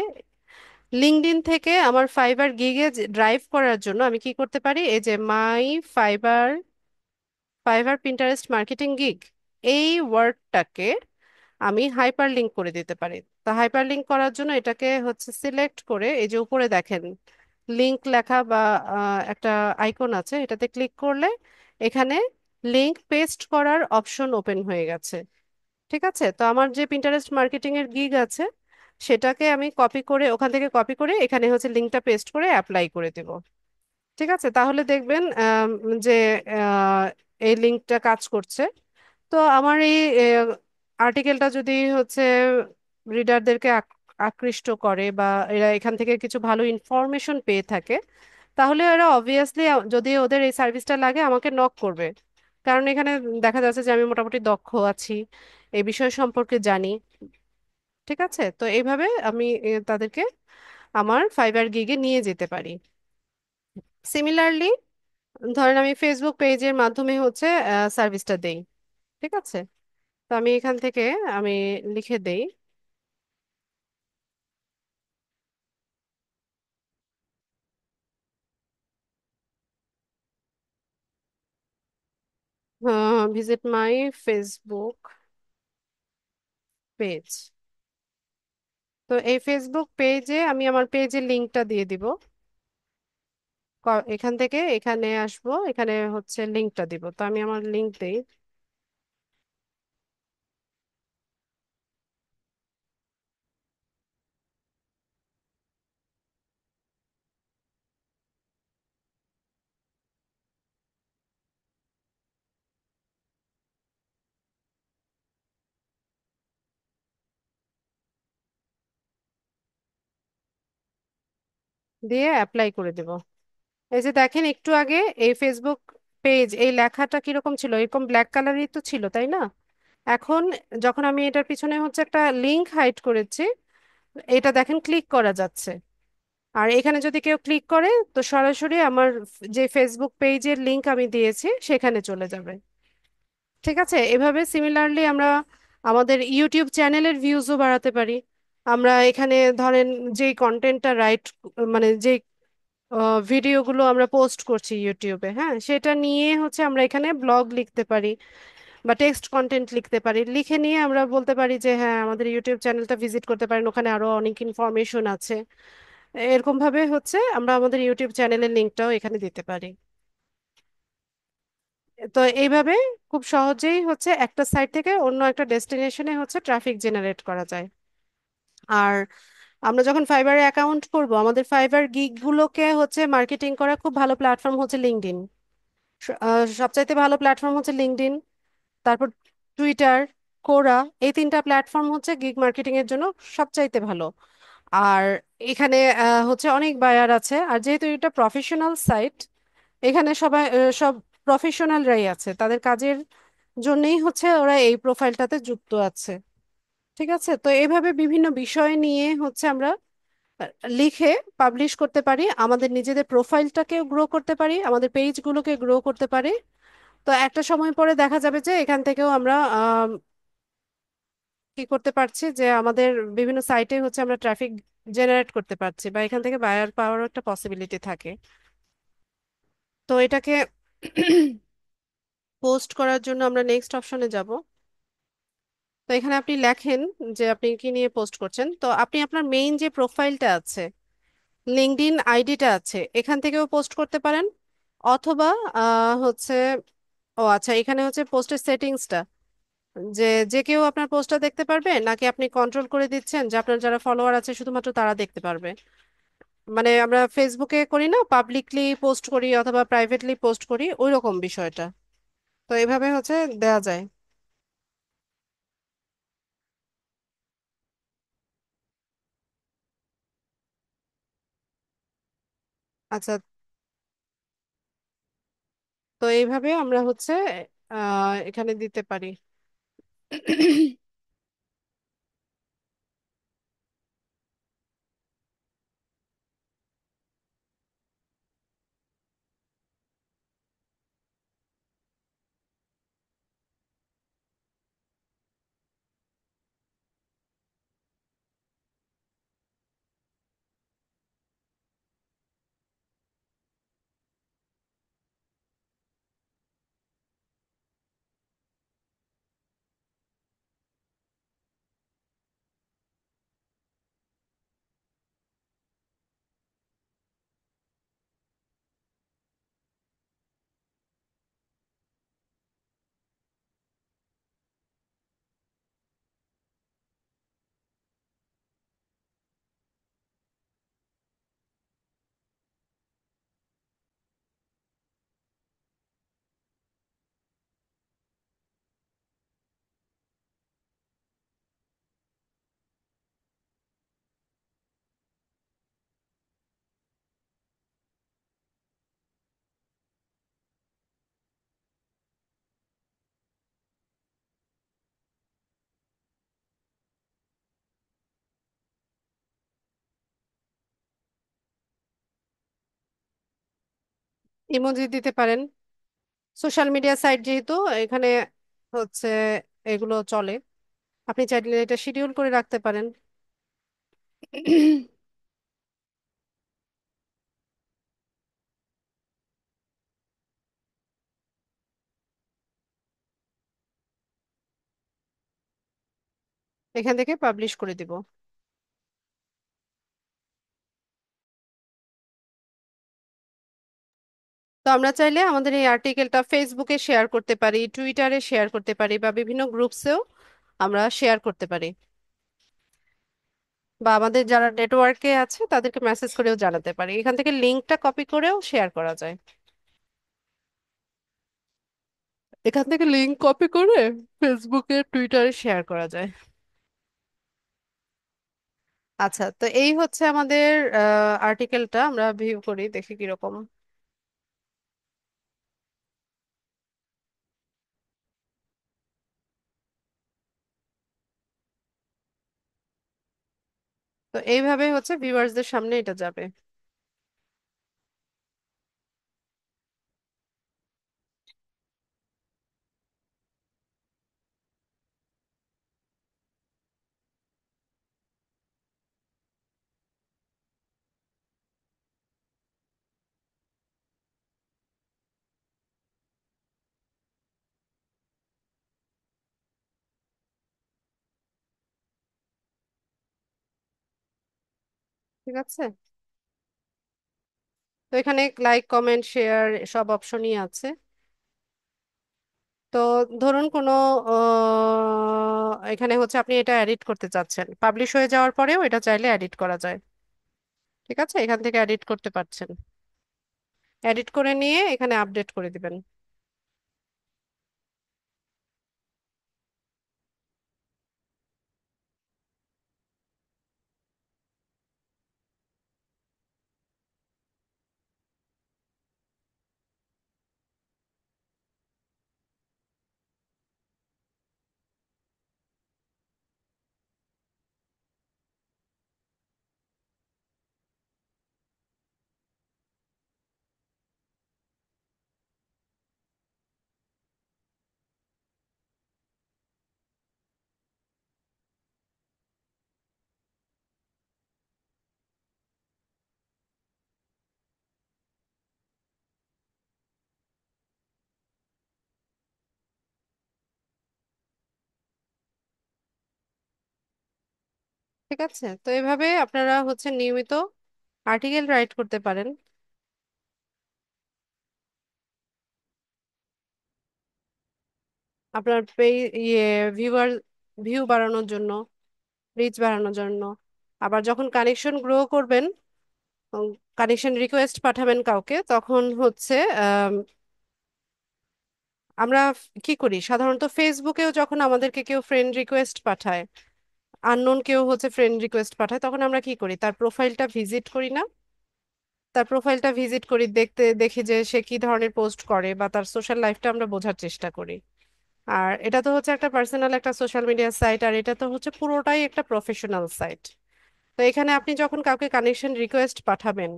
লিঙ্কডইন থেকে আমার ফাইবার গিগে ড্রাইভ করার জন্য আমি কি করতে পারি, এই যে my Fiverr Fiverr Pinterest marketing gig, এই ওয়ার্ডটাকে আমি হাইপার লিঙ্ক করে দিতে পারি। তো হাইপার লিঙ্ক করার জন্য এটাকে হচ্ছে সিলেক্ট করে এই যে উপরে দেখেন লিঙ্ক লেখা বা একটা আইকন আছে, এটাতে ক্লিক করলে এখানে লিঙ্ক পেস্ট করার অপশন ওপেন হয়ে গেছে। ঠিক আছে, তো আমার যে পিন্টারেস্ট মার্কেটিং এর গিগ আছে সেটাকে আমি কপি করে ওখান থেকে কপি করে এখানে হচ্ছে লিঙ্কটা পেস্ট করে অ্যাপ্লাই করে দেব। ঠিক আছে, তাহলে দেখবেন যে আহ, এই লিঙ্কটা কাজ করছে। তো আমার এই আর্টিকেলটা যদি হচ্ছে রিডারদেরকে আকৃষ্ট করে বা এরা এখান থেকে কিছু ভালো ইনফরমেশন পেয়ে থাকে, তাহলে এরা অবভিয়াসলি যদি ওদের এই সার্ভিসটা লাগে আমাকে নক করবে। কারণ এখানে দেখা যাচ্ছে যে আমি মোটামুটি দক্ষ আছি, এই বিষয় সম্পর্কে জানি। ঠিক আছে, তো এইভাবে আমি তাদেরকে আমার ফাইবার গিগে নিয়ে যেতে পারি। সিমিলারলি ধরেন আমি ফেসবুক পেজের মাধ্যমে হচ্ছে সার্ভিসটা দেই। ঠিক আছে, তো আমি এখান থেকে আমি লিখে দেই ভিজিট মাই ফেসবুক পেজ। তো এই ফেসবুক পেজে আমি আমার পেজের লিংকটা দিয়ে দিব। এখান থেকে এখানে আসবো, এখানে হচ্ছে লিংকটা দিব, তো আমি আমার লিংক দেই। দিয়ে অ্যাপ্লাই করে দেব। এই যে দেখেন একটু আগে এই ফেসবুক পেজ, এই লেখাটা কিরকম ছিল, এরকম ব্ল্যাক কালারই তো ছিল তাই না? এখন যখন আমি এটার পিছনে হচ্ছে একটা লিংক হাইড করেছি, এটা দেখেন ক্লিক করা যাচ্ছে। আর এখানে যদি কেউ ক্লিক করে তো সরাসরি আমার যে ফেসবুক পেজের লিংক আমি দিয়েছি সেখানে চলে যাবে। ঠিক আছে, এভাবে সিমিলারলি আমরা আমাদের ইউটিউব চ্যানেলের ভিউজও বাড়াতে পারি। আমরা এখানে ধরেন যেই কন্টেন্টটা রাইট, মানে যে ভিডিওগুলো আমরা পোস্ট করছি ইউটিউবে, হ্যাঁ, সেটা নিয়ে হচ্ছে আমরা এখানে ব্লগ লিখতে পারি বা টেক্সট কন্টেন্ট লিখতে পারি। লিখে নিয়ে আমরা বলতে পারি যে হ্যাঁ আমাদের ইউটিউব চ্যানেলটা ভিজিট করতে পারেন, ওখানে আরো অনেক ইনফরমেশন আছে। এরকম ভাবে হচ্ছে আমরা আমাদের ইউটিউব চ্যানেলের লিঙ্কটাও এখানে দিতে পারি। তো এইভাবে খুব সহজেই হচ্ছে একটা সাইট থেকে অন্য একটা ডেস্টিনেশনে হচ্ছে ট্রাফিক জেনারেট করা যায়। আর আমরা যখন ফাইবারে অ্যাকাউন্ট করব, আমাদের ফাইবার গিগ গুলোকে হচ্ছে মার্কেটিং করা খুব ভালো প্ল্যাটফর্ম হচ্ছে লিঙ্কডইন। সবচাইতে ভালো প্ল্যাটফর্ম হচ্ছে লিঙ্কডইন, তারপর টুইটার, কোরা। এই তিনটা প্ল্যাটফর্ম হচ্ছে গিগ মার্কেটিং এর জন্য সবচাইতে ভালো। আর এখানে হচ্ছে অনেক বায়ার আছে, আর যেহেতু এটা প্রফেশনাল সাইট, এখানে সবাই সব প্রফেশনালরাই আছে, তাদের কাজের জন্যই হচ্ছে ওরা এই প্রোফাইলটাতে যুক্ত আছে। ঠিক আছে, তো এইভাবে বিভিন্ন বিষয় নিয়ে হচ্ছে আমরা আহ, লিখে পাবলিশ করতে পারি, আমাদের নিজেদের প্রোফাইলটাকেও গ্রো করতে পারি, আমাদের পেজগুলোকে গ্রো করতে পারি। তো একটা সময় পরে দেখা যাবে যে এখান থেকেও আমরা কি করতে পারছি, যে আমাদের বিভিন্ন সাইটে হচ্ছে আমরা ট্রাফিক জেনারেট করতে পারছি বা এখান থেকে বায়ার পাওয়ারও একটা পসিবিলিটি থাকে। তো এটাকে পোস্ট করার জন্য আমরা নেক্সট অপশনে যাব। তো এখানে আপনি লেখেন যে আপনি কি নিয়ে পোস্ট করছেন। তো আপনি আপনার মেইন যে প্রোফাইলটা আছে, লিঙ্কডইন আইডিটা আছে, এখান থেকেও পোস্ট করতে পারেন। অথবা হচ্ছে, ও আচ্ছা, এখানে হচ্ছে পোস্টের সেটিংসটা, যে যে কেউ আপনার পোস্টটা দেখতে পারবে নাকি আপনি কন্ট্রোল করে দিচ্ছেন যে আপনার যারা ফলোয়ার আছে শুধুমাত্র তারা দেখতে পারবে। মানে আমরা ফেসবুকে করি না, পাবলিকলি পোস্ট করি অথবা প্রাইভেটলি পোস্ট করি, ওই রকম বিষয়টা। তো এভাবে হচ্ছে দেয়া যায়। আচ্ছা, তো এইভাবে আমরা হচ্ছে এখানে দিতে পারি। ইমোজি দিতে পারেন। সোশ্যাল মিডিয়া সাইট যেহেতু, এখানে হচ্ছে এগুলো চলে। আপনি চাইলে এটা শিডিউল করে রাখতে পারেন। এখান থেকে পাবলিশ করে দিব। তো আমরা চাইলে আমাদের এই আর্টিকেলটা ফেসবুকে শেয়ার করতে পারি, টুইটারে শেয়ার করতে পারি, বা বিভিন্ন গ্রুপসেও আমরা শেয়ার করতে পারি, বা আমাদের যারা নেটওয়ার্কে আছে তাদেরকে মেসেজ করেও জানাতে পারি। এখান থেকে লিঙ্কটা কপি করেও শেয়ার করা যায়। এখান থেকে লিঙ্ক কপি করে ফেসবুকে টুইটারে শেয়ার করা যায়। আচ্ছা, তো এই হচ্ছে আমাদের আর্টিকেলটা, আমরা ভিউ করি দেখি কিরকম। তো এইভাবে হচ্ছে ভিউয়ার্সদের সামনে এটা যাবে। ঠিক আছে, তো এখানে লাইক কমেন্ট শেয়ার সব অপশনই আছে। তো ধরুন কোনো এখানে হচ্ছে আপনি এটা এডিট করতে চাচ্ছেন, পাবলিশ হয়ে যাওয়ার পরেও এটা চাইলে এডিট করা যায়। ঠিক আছে, এখান থেকে এডিট করতে পারছেন। এডিট করে নিয়ে এখানে আপডেট করে দিবেন। ঠিক আছে, তো এভাবে আপনারা হচ্ছে নিয়মিত আর্টিকেল রাইট করতে পারেন। আপনার ইয়ে ভিউয়ার ভিউ বাড়ানোর জন্য, রিচ বাড়ানোর জন্য। আবার যখন কানেকশন গ্রো করবেন, কানেকশন রিকোয়েস্ট পাঠাবেন কাউকে, তখন হচ্ছে আমরা কি করি সাধারণত ফেসবুকেও যখন আমাদেরকে কেউ ফ্রেন্ড রিকোয়েস্ট পাঠায়, আননোন কেউ হচ্ছে ফ্রেন্ড রিকোয়েস্ট পাঠায়, তখন আমরা কি করি, তার প্রোফাইলটা ভিজিট করি না? তার প্রোফাইলটা ভিজিট করি, দেখতে দেখি যে সে কি ধরনের পোস্ট করে বা তার সোশ্যাল লাইফটা আমরা বোঝার চেষ্টা করি। আর এটা তো হচ্ছে একটা পার্সোনাল একটা সোশ্যাল মিডিয়া সাইট, আর এটা তো হচ্ছে পুরোটাই একটা প্রফেশনাল সাইট। তো এখানে আপনি যখন কাউকে কানেকশন রিকোয়েস্ট পাঠাবেন,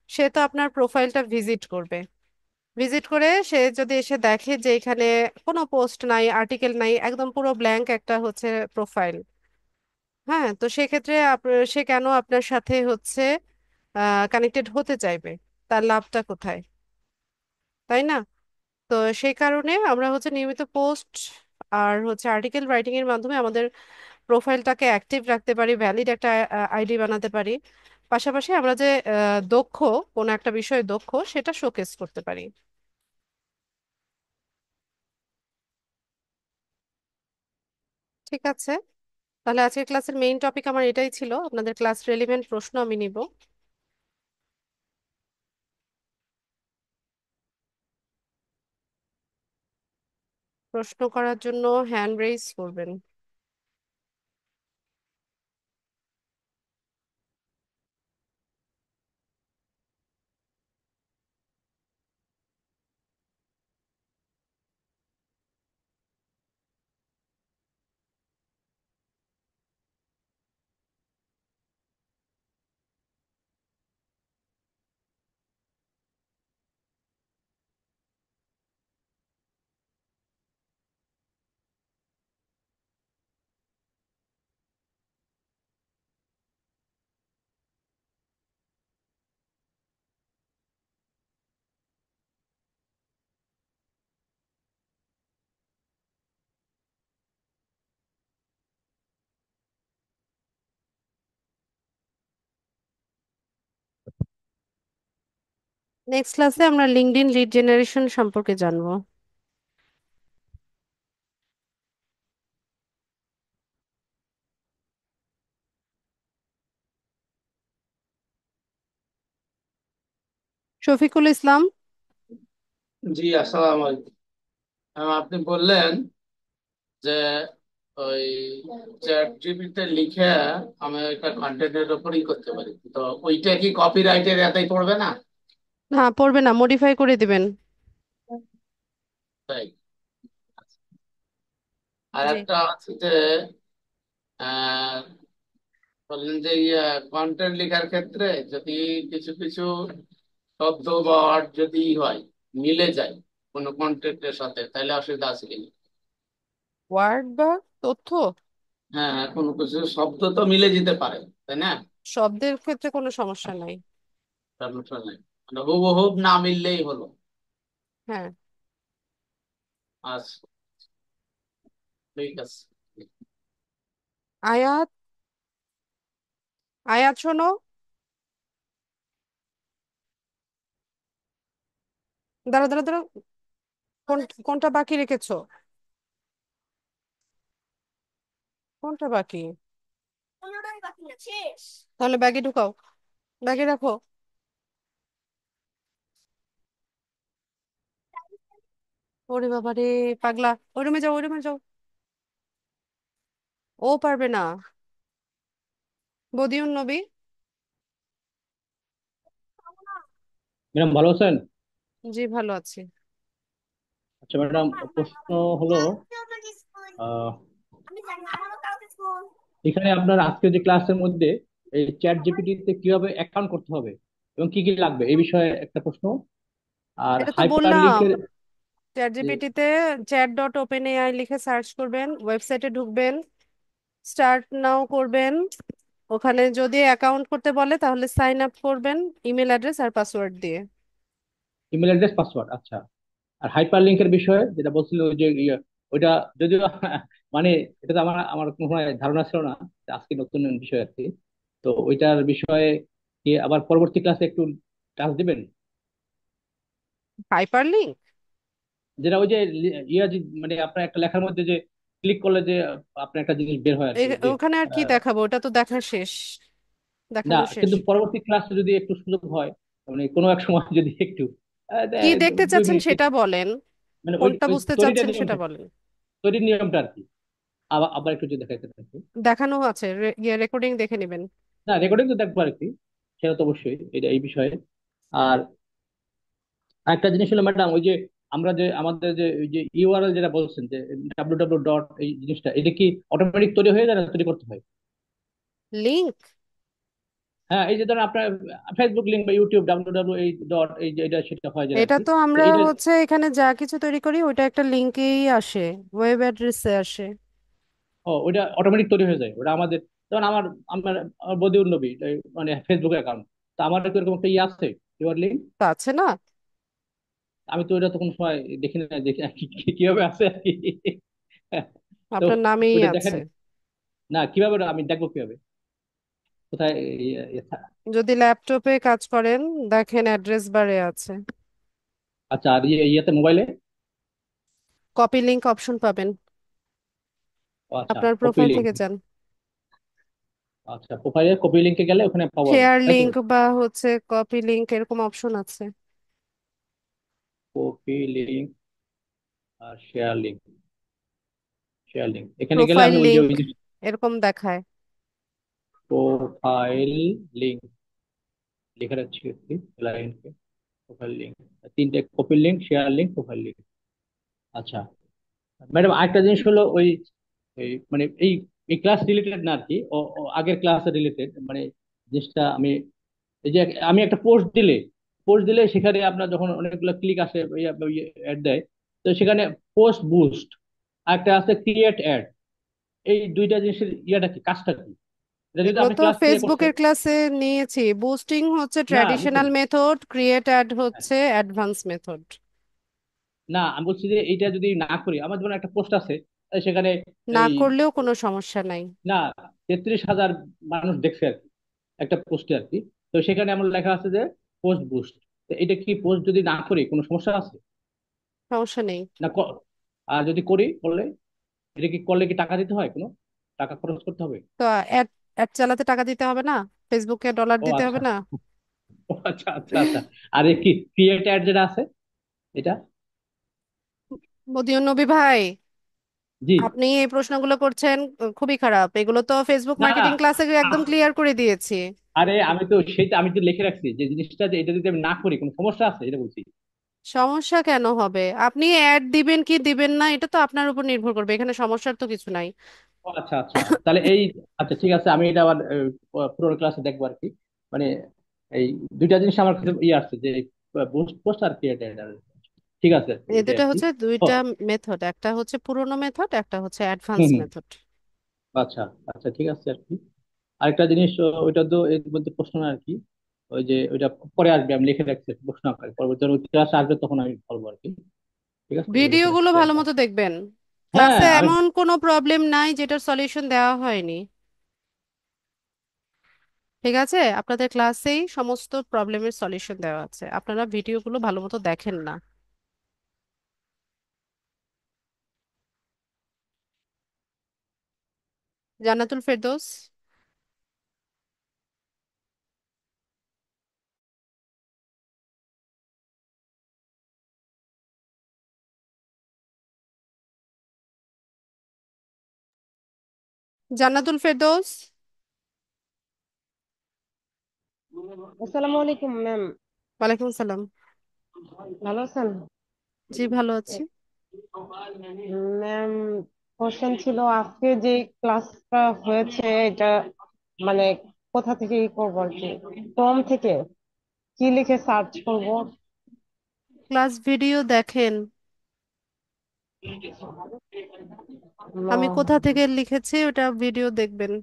সে তো আপনার প্রোফাইলটা ভিজিট করবে। ভিজিট করে সে যদি এসে দেখে যে এখানে কোনো পোস্ট নাই, আর্টিকেল নাই, একদম পুরো ব্ল্যাঙ্ক একটা হচ্ছে প্রোফাইল, হ্যাঁ, তো সেক্ষেত্রে সে কেন আপনার সাথে হচ্ছে কানেক্টেড হতে চাইবে? তার লাভটা কোথায়? তাই না? তো সেই কারণে আমরা হচ্ছে নিয়মিত পোস্ট আর হচ্ছে আর্টিকেল রাইটিং এর মাধ্যমে আমাদের প্রোফাইলটাকে অ্যাক্টিভ রাখতে পারি, ভ্যালিড একটা আইডি বানাতে পারি। পাশাপাশি আমরা যে দক্ষ, কোনো একটা বিষয়ে দক্ষ, সেটা শোকেস করতে পারি। ঠিক আছে, তাহলে আজকের ক্লাসের মেইন টপিক আমার এটাই ছিল, আপনাদের ক্লাস রেলিভেন্ট প্রশ্ন আমি নিব। প্রশ্ন করার জন্য হ্যান্ড রেইজ করবেন। নেক্সট ক্লাসে আমরা লিঙ্কডইন লিড জেনারেশন সম্পর্কে জানবো। শফিকুল ইসলাম। জি, আসসালামু আলাইকুম। আপনি বললেন যে ওই চ্যাট জিপিটিতে লিখে আমি একটা কন্টেন্টের উপরই করতে পারি, তো ওইটা কি কপিরাইটের এটাই পড়বে না? না, পড়বে না, মডিফাই করে দিবেন। তাই? আর জি। একটা আছে যে আহ, বললেন যে কন্টেন্ট লেখার ক্ষেত্রে যদি কিছু কিছু শব্দ বা ওয়ার্ড যদি হয়, মিলে যায় কোনো কন্টেন্টের সাথে, তাহলে অসুবিধা আছে কিনা? ওয়ার্ড বা তথ্য? হ্যাঁ হ্যাঁ, কোনো কিছু শব্দ তো মিলে যেতে পারে, তাই না? শব্দের ক্ষেত্রে কোনো সমস্যা নাই। সমস্যা নাই, মানে হুবহুব না মিললেই হলো। হ্যাঁ। আচ্ছা, ঠিক আছে। আয়াত, আয়াত শোনো। দাঁড়া দাঁড়া দাঁড়া, কোনটা বাকি রেখেছো? কোনটা বাকি? তাহলে ব্যাগে ঢুকাও, ব্যাগে রাখো। ওরে বাবা রে, পাগলা, ওই রুমে যাও, ওই রুমে যাও। ও পারবে না। বদিউন নবী। ম্যাডাম ভালো আছেন? জি, ভালো আছি। আচ্ছা ম্যাডাম, প্রশ্ন হলো আহ, এখানে আপনার আজকে যে ক্লাসের মধ্যে এই চ্যাট জিপিটি তে কিভাবে অ্যাকাউন্ট করতে হবে এবং কি কি লাগবে এই বিষয়ে একটা প্রশ্ন। আর এটা তো হাইপার বললাম, লিঙ্কের চ্যাট যে জিপিটিতে chat.openai লিখে সার্চ করবেন, ওয়েবসাইটে ঢুকবেন, স্টার্ট নাও করবেন। ওখানে যদি অ্যাকাউন্ট করতে বলে তাহলে সাইন আপ করবেন ইমেল অ্যাড্রেস আর পাসওয়ার্ড দিয়ে। ইমেল অ্যাড্রেস পাসওয়ার্ড, আচ্ছা। আর হাইপার লিঙ্কের বিষয়ে যেটা বলছিল ওই যে ওইটা যদিও মানে এটা তো আমার আমার কোনো সময় ধারণা ছিল না, আজকে নতুন বিষয় আর কি। তো ওইটার বিষয়ে কি আবার পরবর্তী ক্লাসে একটু টাচ দিবেন? Hyper link? যেটা ওই যে মানে আপনার একটা লেখার মধ্যে যে ক্লিক করলে যে আপনার একটা জিনিস বের হয় আর কি যে ওখানে আর কি আহ, দেখাবো, ওটা তো দেখা শেষ, না, দেখানো শেষ। কিন্তু পরবর্তী ক্লাসে যদি একটু সুযোগ হয়, মানে কোনো এক সময় যদি একটু কি দেখতে 2 চাচ্ছেন মিনিট সেটা বলেন, মানে ওই কোনটা ওই বুঝতে তৈরিটার চাচ্ছেন সেটা নিয়মটা কি, বলেন। তৈরির নিয়মটা আর কি। আবার আবার একটু যদি দেখাইতে থাকি। দেখানো আছে, রেকর্ডিং দেখে নেবেন। না, রেকর্ডিং তো দেখবো আর কি, সেটা তো অবশ্যই এটা এই বিষয়ে। আর একটা জিনিস হলো ম্যাডাম, ওই যে আমরা যে আমাদের যে ওই যে ইউআরএল যেটা বলছেন যে www. এই জিনিসটা এটা কি অটোমেটিক তৈরি হয়ে যায় না তৈরি করতে হয়? লিংক? হ্যাঁ, এই যে ধরেন আপনার ফেসবুক লিঙ্ক বা ইউটিউব ডাব্লিউ এই ডট এই যে এটা সেটা হয় যায় আর এটা কি। তো তো আমরা এইটা এখানে যা কিছু তৈরি করি ওইটা একটা লিঙ্কেই আসে, ওয়েব অ্যাড্রেসে আসে। ওইটা অটোমেটিক তৈরি হয়ে যায়, ওটা আমাদের যেমন আমার আমার আমার বদিউল নবী মানে ফেসবুক অ্যাকাউন্ট, তো আমার কি এরকম একটা ইয়ে আছে ইউআর লিঙ্ক? তা আছে না? আমি তো ওইটা তো কোনো সময় দেখি না, দেখি কিভাবে আছে আর কি। তো আপনার নামেই ওইটা দেখেন আছে। না, কিভাবে ওটা আমি দেখবো কিভাবে, কোথায় ইয়ে- ইয়ে থা- যদি ল্যাপটপে কাজ করেন, দেখেন অ্যাড্রেস বারে আছে। আচ্ছা, আর ইয়েতে মোবাইলে? কপি লিংক অপশন পাবেন, আচ্ছা, আপনার কপি প্রোফাইল লিঙ্ক। থেকে যান। আচ্ছা, প্রোফাইলে কপি লিঙ্কে গেলে ওখানে পাবো আমি, শেয়ার তাই তো? লিংক বা কপি লিংক এরকম অপশন আছে। কপি লিঙ্ক আর শেয়ার লিঙ্ক, শেয়ার লিঙ্ক এখানে গেলে প্রোফাইল আমি ওই যে লিংক ওই যে এরকম দেখায়। প্রোফাইল লিঙ্ক লেখা যাচ্ছে একটি লাইনকে, প্রোফাইল লিঙ্ক, তিনটে copy link, share link, profile link. আচ্ছা ম্যাডাম, আরেকটা জিনিস হলো ওই মানে এই এই ক্লাস রিলেটেড না আর কি, আগের ক্লাস রিলেটেড মানে জিনিসটা আমি এই যে আমি একটা পোস্ট দিলে সেখানে আপনার যখন অনেকগুলো ক্লিক আসে অ্যাড দেয়, তো সেখানে পোস্ট বুস্ট আর একটা আছে ক্রিয়েট অ্যাড, এই দুইটা জিনিসের ইয়েটা কি, কাজটা কি? এটা যদি এগুলো আপনি তো ক্লাস নিয়ে করছেন। ফেসবুকের ক্লাসে নিয়েছি। বুস্টিং হচ্ছে না বুঝছেন, ট্র্যাডিশনাল মেথড, ক্রিয়েট অ্যাড হ্যাঁ, হচ্ছে অ্যাডভান্স মেথড। না আমি বলছি যে এইটা যদি না করি, আমার যেমন একটা পোস্ট আছে সেখানে না এই করলেও কোনো সমস্যা নাই। না 33,000 মানুষ দেখছে আর কি, একটা পোস্টে আর কি। তো সেখানে আমার লেখা আছে যে পোস্ট বুস্ট, এটা কি পোস্ট যদি না করি কোনো সমস্যা আছে সমস্যা নেই। না আর যদি করি করলে এটা কি করলে কি টাকা দিতে হয়, কোনো টাকা খরচ করতে হবে? তো অ্যাড অ্যাড চালাতে টাকা দিতে হবে না? ফেসবুকে ডলার ও দিতে হবে আচ্ছা, না? ও আচ্ছা আচ্ছা আচ্ছা। আর এই কি ক্রিয়েট অ্যাড যেটা আছে এটা? মদিউন নবী ভাই, জি। আপনি এই প্রশ্নগুলো করছেন, খুবই খারাপ। এগুলো তো ফেসবুক না না, মার্কেটিং ক্লাসে একদম ক্লিয়ার করে দিয়েছি। আরে আমি তো লিখে রাখছি যে জিনিসটা, যে এটা যদি আমি না করি কোনো সমস্যা আছে এটা বলছি। সমস্যা কেন হবে? আপনি অ্যাড দিবেন কি দিবেন না এটা তো আপনার উপর নির্ভর করবে, এখানে সমস্যার তো কিছু নাই। ও আচ্ছা আচ্ছা, তাহলে এই, আচ্ছা ঠিক আছে, আমি এটা আবার পুরো ক্লাসে দেখবো আর কি। মানে এই দুইটা জিনিস আমার কাছে ইয়ে আসছে যে পোস্ট আর ক্রিয়েটেড। ঠিক আছে, এই এটাই দুটা আর কি। হচ্ছে ও, দুইটা মেথড, একটা হচ্ছে পুরোনো মেথড, একটা হচ্ছে অ্যাডভান্স হুম হুম, মেথড। আচ্ছা আচ্ছা ঠিক আছে আর কি। আরেকটা জিনিস, ওইটা তো এর মধ্যে প্রশ্ন না আর কি। ওই যে ওইটা পরে আসবে, আমি লিখে রাখছি প্রশ্ন আকারে, পরবর্তী ক্লাস আসবে তখন আমি বলবো আর কি। ঠিক আছে, এটা লিখে ভিডিওগুলো রাখছি ভালো একদম। মতো দেখবেন। হ্যাঁ ক্লাসে আমি, এমন কোনো প্রবলেম নাই যেটার সলিউশন দেওয়া হয়নি। ঠিক আছে, আপনাদের ক্লাসেই সমস্ত প্রবলেমের সলিউশন দেওয়া আছে, আপনারা ভিডিওগুলো ভালো মতো দেখেন না। জান্নাতুল ফেরদৌস। জান্নাতুল ফেরদৌস। আসসালামু আলাইকুম ম্যাম। ওয়ালাইকুম সালাম। ভালো আছেন? জি ভালো আছি। ম্যাম, কোশ্চেন ছিল আজকে যে ক্লাসটা হয়েছে এটা মানে কোথা থেকে ই করবো আর কি, ক্রোম থেকে কি লিখে সার্চ করব? ক্লাস ভিডিও দেখেন। আমি কোথা থেকে লিখেছি ওটা ভিডিও দেখবেন।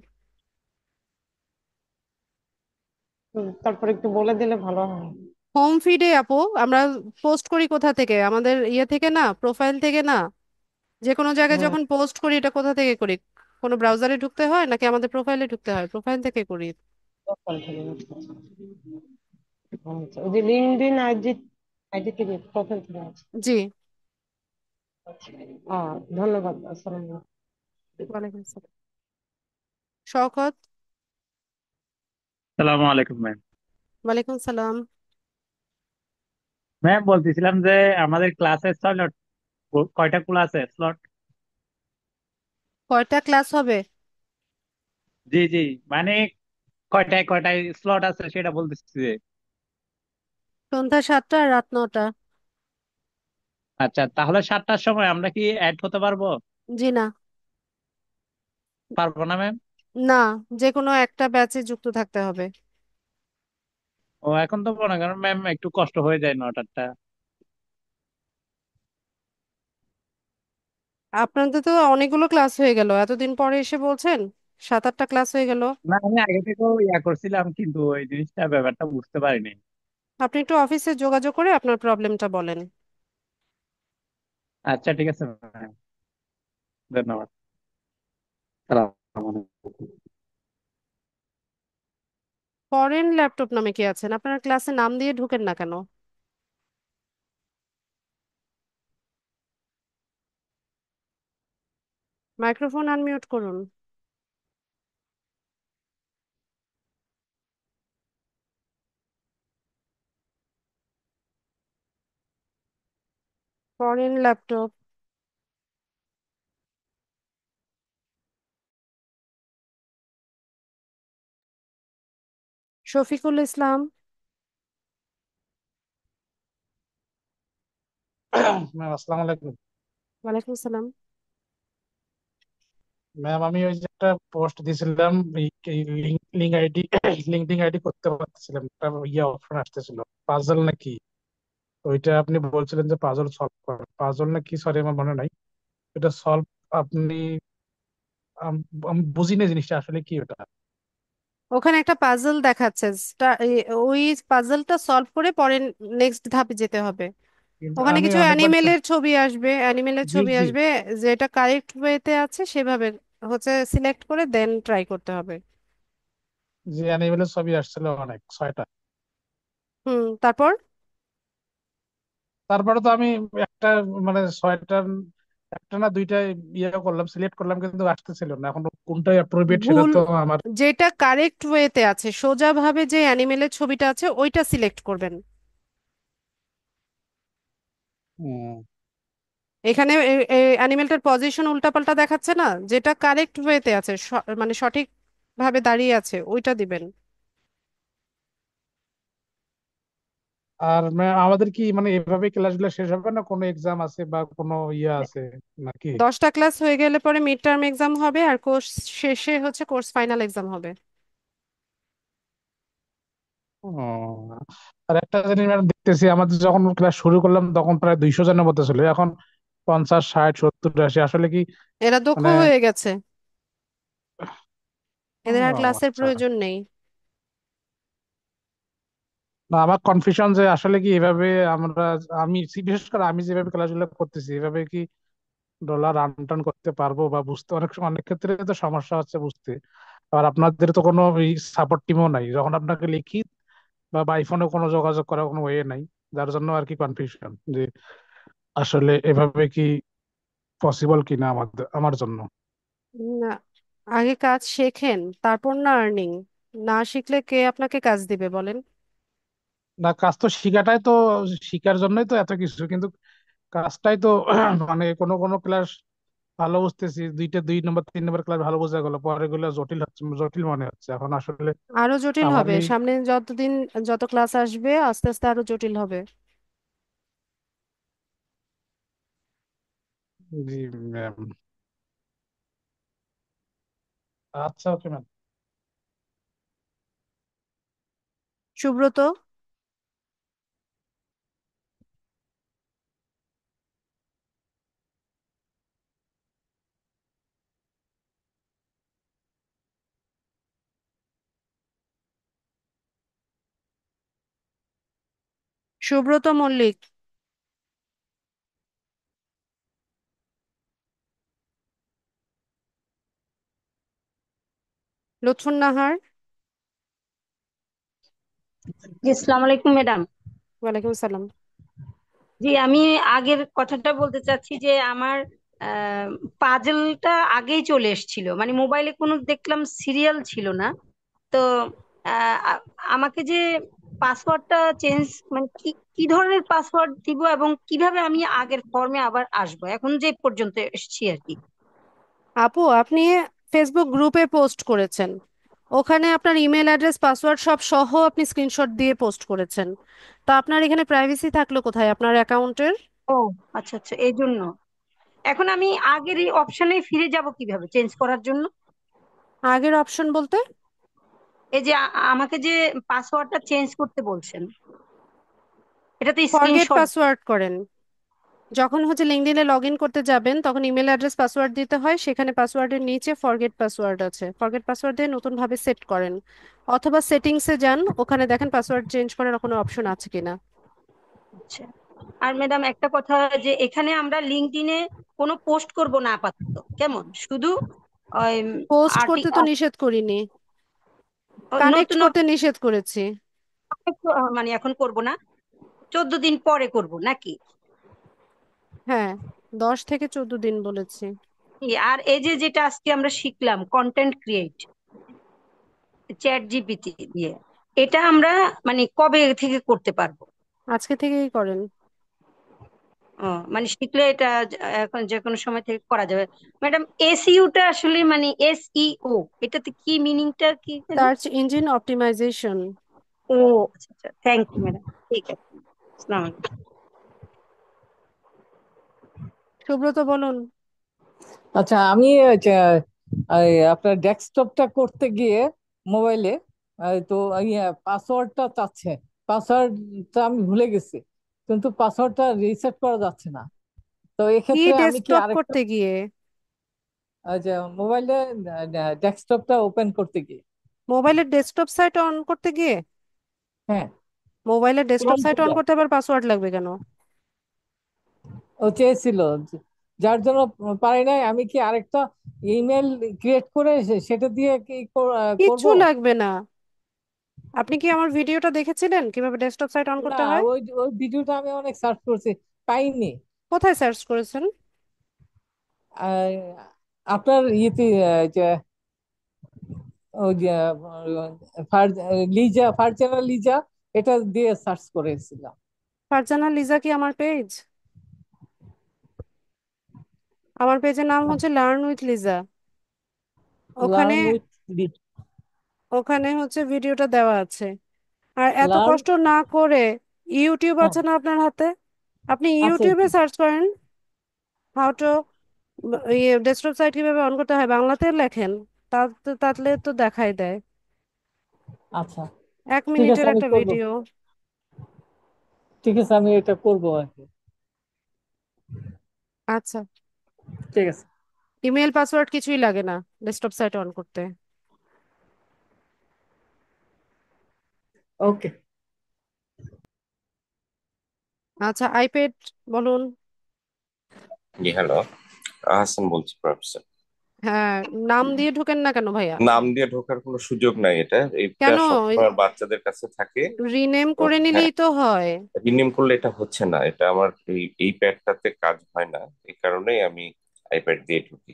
তারপর একটু বলে দিলে ভালো হয়। হোম ফিডে আপু, আমরা পোস্ট করি কোথা থেকে? আমাদের ইয়ে থেকে না, প্রোফাইল থেকে না। যে কোনো জায়গায় হুম, যখন পোস্ট করি এটা কোথা থেকে করি? কোনো ব্রাউজারে ঢুকতে হয় নাকি আমাদের প্রোফাইলে ঢুকতে হয়? প্রোফাইল থেকে করি। প্রোফাইল থেকে। আচ্ছা, ওই যে লিঙ্কডইন আইডি, আইডি থেকে প্রোফাইল থেকে আছে। জি। ধন্যবাদ, আসসালামু আলাইকুম। ওয়ালাইকুম আসসালাম। শওকত। সালামু আলাইকুম ম্যাম। ওয়ালাইকুম সালাম। ম্যাম বলতেছিলাম যে আমাদের ক্লাসের স্লট কয়টা ক্লাসের স্লট? কয়টা ক্লাস হবে? জি জি, মানে কয়টায় কয়টায় স্লট আছে সেটা বলতেছি যে। সন্ধ্যা 7টা আর রাত 9টা। আচ্ছা, তাহলে 7টার সময় আমরা কি অ্যাড হতে পারবো? জি না। পারবো না ম্যাম? না, যে কোনো একটা ব্যাচে যুক্ত থাকতে হবে। ও, এখন তো মনে করেন ম্যাম একটু কষ্ট হয়ে যায় 9টারটা। আপনাদের তো অনেকগুলো ক্লাস হয়ে গেল, এতদিন পরে এসে বলছেন 7-8টা ক্লাস হয়ে গেল। না, আমি আগে থেকেও ইয়া করছিলাম কিন্তু ওই জিনিসটা ব্যাপারটা বুঝতে পারিনি। আপনি একটু অফিসে যোগাযোগ করে আপনার প্রবলেমটা বলেন। আচ্ছা ঠিক আছে ম্যাম, ধন্যবাদ। আসসালামু আলাইকুম। ফরেন ল্যাপটপ নামে কি আছেন? আপনারা ক্লাসে নাম দিয়ে ঢুকেন না কেন? মাইক্রোফোন আনমিউট করুন। Foreign laptop. Shafiqul Islam. Ma'am আসসালামু আলাইকুম। ওয়ালাইকুম সালাম। ম্যাম আমি ওই যে একটা পোস্ট দিয়েছিলাম, লিঙ্ক আইডি লিঙ্কডিন আইডি করতে পারতেছিলাম, একটা ইয়ে অপশন আসতেছিল, পাজল নাকি, ওইটা আপনি বলছিলেন যে পাজল সলভ করেন, পাজল নাকি, সরি আমার মনে নাই। এটা সলভ আপনি, আমি বুঝি না জিনিসটা আসলে কি ওটা। ওখানে একটা পাজল দেখাচ্ছে, ওই পাজলটা সলভ করে পরে নেক্সট ধাপে যেতে হবে। কিন্তু ওখানে আমি কিছু অনেকবার অ্যানিমেলের ছবি আসবে, অ্যানিমেলের জি ছবি জি, আসবে। যেটা কারেক্ট ওয়েতে আছে সেভাবে হচ্ছে সিলেক্ট করে দেন ট্রাই করতে হবে। যে অ্যানিমেলের ছবি আসছিল অনেক, 6টা। হুম, তারপর? তারপরে তো আমি একটা, মানে 6টার একটা না দুইটা ইয়ে করলাম, সিলেক্ট করলাম, কিন্তু আসতেছিল না, এখন কোনটা অ্যাপ্রোপ্রিয়েট সেটা ভুল। তো আমার। যেটা কারেক্ট ওয়েতে আছে সোজাভাবে যে অ্যানিমেলের ছবিটা আছে ওইটা সিলেক্ট করবেন। হুম, এখানে অ্যানিমেলটার পজিশন উল্টাপাল্টা দেখাচ্ছে না, যেটা কারেক্ট ওয়েতে আছে, মানে সঠিক ভাবে দাঁড়িয়ে আছে ওইটা দিবেন। আর আমাদের কি মানে এভাবে ক্লাসগুলো শেষ হবে না, কোনো এক্সাম আছে বা কোনো ইয়ে আছে নাকি? 10টা ক্লাস হয়ে গেলে পরে মিড টার্ম এক্সাম হবে, আর কোর্স শেষে হচ্ছে কোর্স ফাইনাল এক্সাম হবে। ও, আর একটা জিনিস ম্যাডাম দেখতেছি, আমাদের যখন ক্লাস শুরু করলাম তখন প্রায় 200 জনের মতো ছিল, এখন 50, 60, 70, 80। আসলে কি এরা দক্ষ মানে হয়ে গেছে, ও এদের আর ক্লাসের আচ্ছা। প্রয়োজন নেই। না, আমার কনফিউশন যে আসলে কি এভাবে আমরা, আমি বিশেষ করে আমি যেভাবে ক্লাসগুলো করতেছি এভাবে কি ডলার রান টান করতে পারবো বা বুঝতে, অনেক ক্ষেত্রে তো সমস্যা হচ্ছে বুঝতে। আর আপনাদের তো কোনো সাপোর্ট টিমও নাই, যখন আপনাকে লিখি বা বাই ফোনে কোনো যোগাযোগ করার কোনো ওয়ে নাই, যার জন্য আর কি কনফিউশন যে আসলে এভাবে কি পসিবল কিনা আমার জন্য। না, আগে কাজ শেখেন, তারপর না আর্নিং। না শিখলে কে আপনাকে কাজ দিবে বলেন? না, কাজ তো শিখাটাই তো, শিখার জন্যই তো এত কিছু, কিন্তু কাজটাই তো মানে কোনো কোনো ক্লাস ভালো বুঝতেছি, 2 নম্বর 3 নম্বর ক্লাস ভালো বোঝা গেল, পরে গুলো জটিল হচ্ছে, জটিল মনে হচ্ছে এখন আসলে। আরো জটিল হবে আমারই সামনে, যতদিন যত ক্লাস আসবে আস্তে আস্তে আরো জটিল হবে। জি ম্যাম। আচ্ছা, ওকে ম্যাম। সুব্রত, সুব্রত মল্লিক, লুৎফুন নাহার। জি, আসসালামু আলাইকুম ম্যাডাম। ওয়ালাইকুম সালাম। জি, আমি আগের কথাটা বলতে চাচ্ছি যে আমার পাজলটা আগেই চলে এসেছিল, মানে মোবাইলে কোনো দেখলাম সিরিয়াল ছিল না। তো আমাকে যে পাসওয়ার্ডটা চেঞ্জ, মানে কি কি ধরনের পাসওয়ার্ড দিব এবং কিভাবে আমি আগের ফর্মে আবার আসবো, এখন যে পর্যন্ত এসেছি আর কি। আপু, আপনি ফেসবুক গ্রুপে পোস্ট করেছেন, ওখানে আপনার ইমেল অ্যাড্রেস পাসওয়ার্ড সব সহ আপনি স্ক্রিনশট দিয়ে পোস্ট করেছেন। তা আপনার এখানে প্রাইভেসি থাকলো কোথায় আপনার অ্যাকাউন্টের? ও আচ্ছা আচ্ছা, এই জন্য এখন আমি আগের এই অপশনে ফিরে যাব কিভাবে চেঞ্জ করার জন্য? আগের অপশন বলতে? এই যে আমাকে যে পাসওয়ার্ডটা চেঞ্জ করতে বলছেন, এটাতে ফরগেট স্ক্রিনশট। পাসওয়ার্ড করেন। যখন হচ্ছে লিঙ্কডইনে লগ ইন করতে যাবেন তখন ইমেল অ্যাড্রেস পাসওয়ার্ড দিতে হয়, সেখানে পাসওয়ার্ডের নিচে ফরগেট পাসওয়ার্ড আছে, ফরগেট পাসওয়ার্ড দিয়ে নতুন ভাবে সেট করেন। অথবা সেটিংসে যান, ওখানে দেখেন পাসওয়ার্ড চেঞ্জ করার কোনো অপশন আছে কিনা। আচ্ছা, আর ম্যাডাম একটা কথা, যে এখানে আমরা লিঙ্কডইনে কোনো পোস্ট করব না আপাতত, কেমন? শুধু ওই পোস্ট আর্টি করতে তো নিষেধ করিনি, কানেক্ট নতুন করতে নিষেধ করেছি। মানে এখন করব না, 14 দিন পরে করব নাকি? হ্যাঁ, 10 থেকে 14 দিন বলেছি। আর এই যে যেটা আজকে আমরা শিখলাম, কন্টেন্ট ক্রিয়েট চ্যাট জিপিটি দিয়ে, এটা আমরা মানে কবে থেকে করতে পারবো? আজকে থেকেই করেন। ও, মানে শিখলে এটা এখন যে কোনো সময় থেকে করা যাবে। ম্যাডাম, এসইউটা আসলে মানে এসইও, এটাতে কি মিনিংটা কি জানি? Search engine optimisation. ও আচ্ছা আচ্ছা, থ্যাংক ইউ ম্যাডাম। ঠিক আছে, আসসালামু আলাইকুম। সুব্রত বলুন। আচ্ছা, আমি আপনার ডেস্কটপটা করতে গিয়ে মোবাইলে তো পাসওয়ার্ডটা চাচ্ছে। পাসওয়ার্ডটা আমি ভুলে গেছি, কিন্তু পাসওয়ার্ডটা রিসেট করা যাচ্ছে না। তো কি এক্ষেত্রে আমি কি ডেস্কটপ আরেকটা করতে গিয়ে? যে মোবাইলে ডেস্কটপটা ওপেন করতে গিয়ে, মোবাইলের ডেস্কটপ সাইট অন করতে গিয়ে? হ্যাঁ, মোবাইলের ডেস্কটপ ক্রোম সাইট থেকে অন করতে আবার পাসওয়ার্ড লাগবে কেন? ও চেয়েছিল, যার জন্য পারি নাই। আমি কি আরেকটা ইমেল ক্রিয়েট করে সেটা দিয়ে কি করব? কিচ্ছু লাগবে না। আপনি কি আমার ভিডিওটা দেখেছিলেন কিভাবে ডেস্কটপ সাইট অন না, করতে হয়? ওই ওই ভিডিওটা আমি অনেক সার্চ করছি, পাইনি। কোথায় সার্চ করেছেন? আহ, আপনার ইয়েতে যে ওই যে লিজা, ফারজানা লিজা, এটা দিয়ে সার্চ করেছিলাম। ফারজানা লিজা কি আমার পেজ? আমার পেজের নাম হচ্ছে লার্ন উইথ লিজা। ওখানে লার্ন উইথ ওখানে হচ্ছে ভিডিওটা দেওয়া আছে। আর এত লার্ন। কষ্ট না করে ইউটিউব হ্যাঁ, আছে না আপনার হাতে, আপনি আছে ইউটিউবে তো। সার্চ করেন হাউ টু ডেস্কটপ সাইট কিভাবে অন করতে হয়, বাংলাতে লেখেন, তাহলে তো দেখাই দেয়। আচ্ছা, এক ঠিক আছে মিনিটের আমি একটা করব। ভিডিও। ঠিক আছে, আমি এটা করবো আর কি। আচ্ছা, ঠিক আছে। ইমেল পাসওয়ার্ড কিছুই লাগে না ডেস্কটপ সাইট অন করতে। ওকে। আচ্ছা, আইপ্যাড বলুন। জি হ্যালো, হাসান বলছি প্রফেসর। হ্যাঁ, নাম দিয়ে ঢুকেন না কেন ভাইয়া? নাম দিয়ে ঢোকার কোনো সুযোগ নাই, এটা কেন? সবসময় বাচ্চাদের কাছে থাকে। রিনেম তো করে হ্যাঁ, নিলেই তো হয়। রিনেম করলে এটা হচ্ছে না, এটা আমার এই প্যাডটাতে কাজ হয় না, এই কারণেই আমি আইপ্যাড দিয়ে ঢুকি।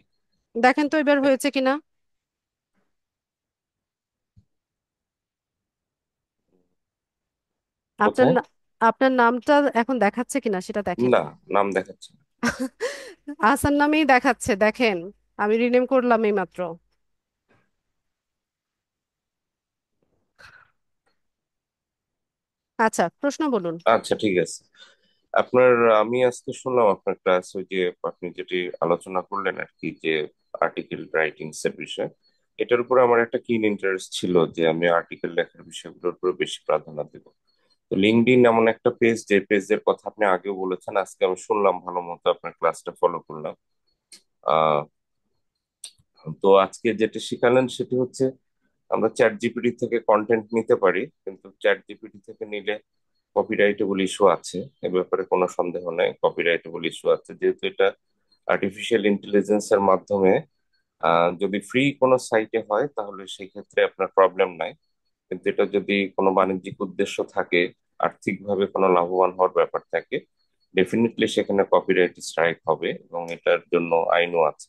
দেখেন তো এবার হয়েছে কিনা। আপনার কোথায়? আপনার নামটা এখন দেখাচ্ছে কিনা সেটা দেখেন। না, নাম দেখাচ্ছে না। আসার নামেই দেখাচ্ছে, দেখেন। আমি রিনেম করলাম এই মাত্র। আচ্ছা, প্রশ্ন বলুন। আচ্ছা ঠিক আছে। আপনার আমি আজকে শুনলাম আপনার ক্লাস, ওই যে আপনি যেটি আলোচনা করলেন আর কি, যে আর্টিকেল রাইটিংস এর বিষয়, এটার উপর আমার একটা কিন ইন্টারেস্ট ছিল যে আমি আর্টিকেল লেখার বিষয়গুলোর উপর বেশি প্রাধান্য দেব। তো লিঙ্কডইন এমন একটা পেজ, যে পেজের কথা আপনি আগেও বলেছেন, আজকে আমি শুনলাম, ভালো মতো আপনার ক্লাসটা ফলো করলাম। আহ তো আজকে যেটা শিখালেন সেটি হচ্ছে আমরা চ্যাট জিপিটি থেকে কন্টেন্ট নিতে পারি, কিন্তু চ্যাট জিপিটি থেকে নিলে কপিরাইটেবল ইস্যু আছে, এ ব্যাপারে কোনো সন্দেহ নাই, কপিরাইটেবল ইস্যু আছে, যেহেতু এটা আর্টিফিশিয়াল ইন্টেলিজেন্স এর মাধ্যমে যদি ফ্রি কোনো সাইটে হয় তাহলে সেই ক্ষেত্রে আপনার প্রবলেম নাই। কিন্তু এটা যদি কোনো বাণিজ্যিক উদ্দেশ্য থাকে, আর্থিকভাবে কোনো লাভবান হওয়ার ব্যাপার থাকে, ডেফিনেটলি সেখানে কপিরাইট স্ট্রাইক হবে, এবং এটার জন্য আইনও আছে,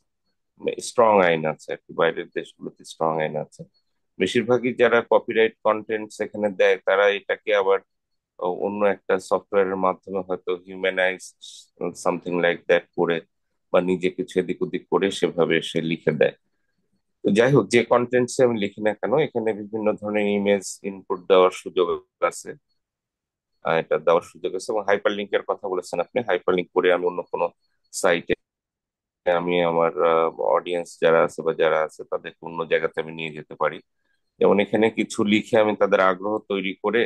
স্ট্রং আইন আছে আর কি, বাইরের দেশগুলোতে স্ট্রং আইন আছে। বেশিরভাগই যারা কপিরাইট কন্টেন্ট সেখানে দেয় তারা এটাকে আবার অন্য একটা সফটওয়্যারের মাধ্যমে হয়তো হিউম্যানাইজ সামথিং লাইক দ্যাট করে, বা নিজে কিছু এদিক ওদিক করে সেভাবে সে লিখে দেয়। তো যাই হোক, যে কন্টেন্টসে আমি লিখি না কেন, এখানে বিভিন্ন ধরনের ইমেজ ইনপুট দেওয়ার সুযোগ আছে, এটা দেওয়ার সুযোগ আছে, এবং হাইপার লিঙ্কের কথা বলেছেন আপনি, হাইপার লিঙ্ক করে আমি অন্য কোনো সাইটে, আমি আমার অডিয়েন্স যারা আছে বা যারা আছে তাদেরকে অন্য জায়গাতে আমি নিয়ে যেতে পারি। যেমন এখানে কিছু লিখে আমি তাদের আগ্রহ তৈরি করে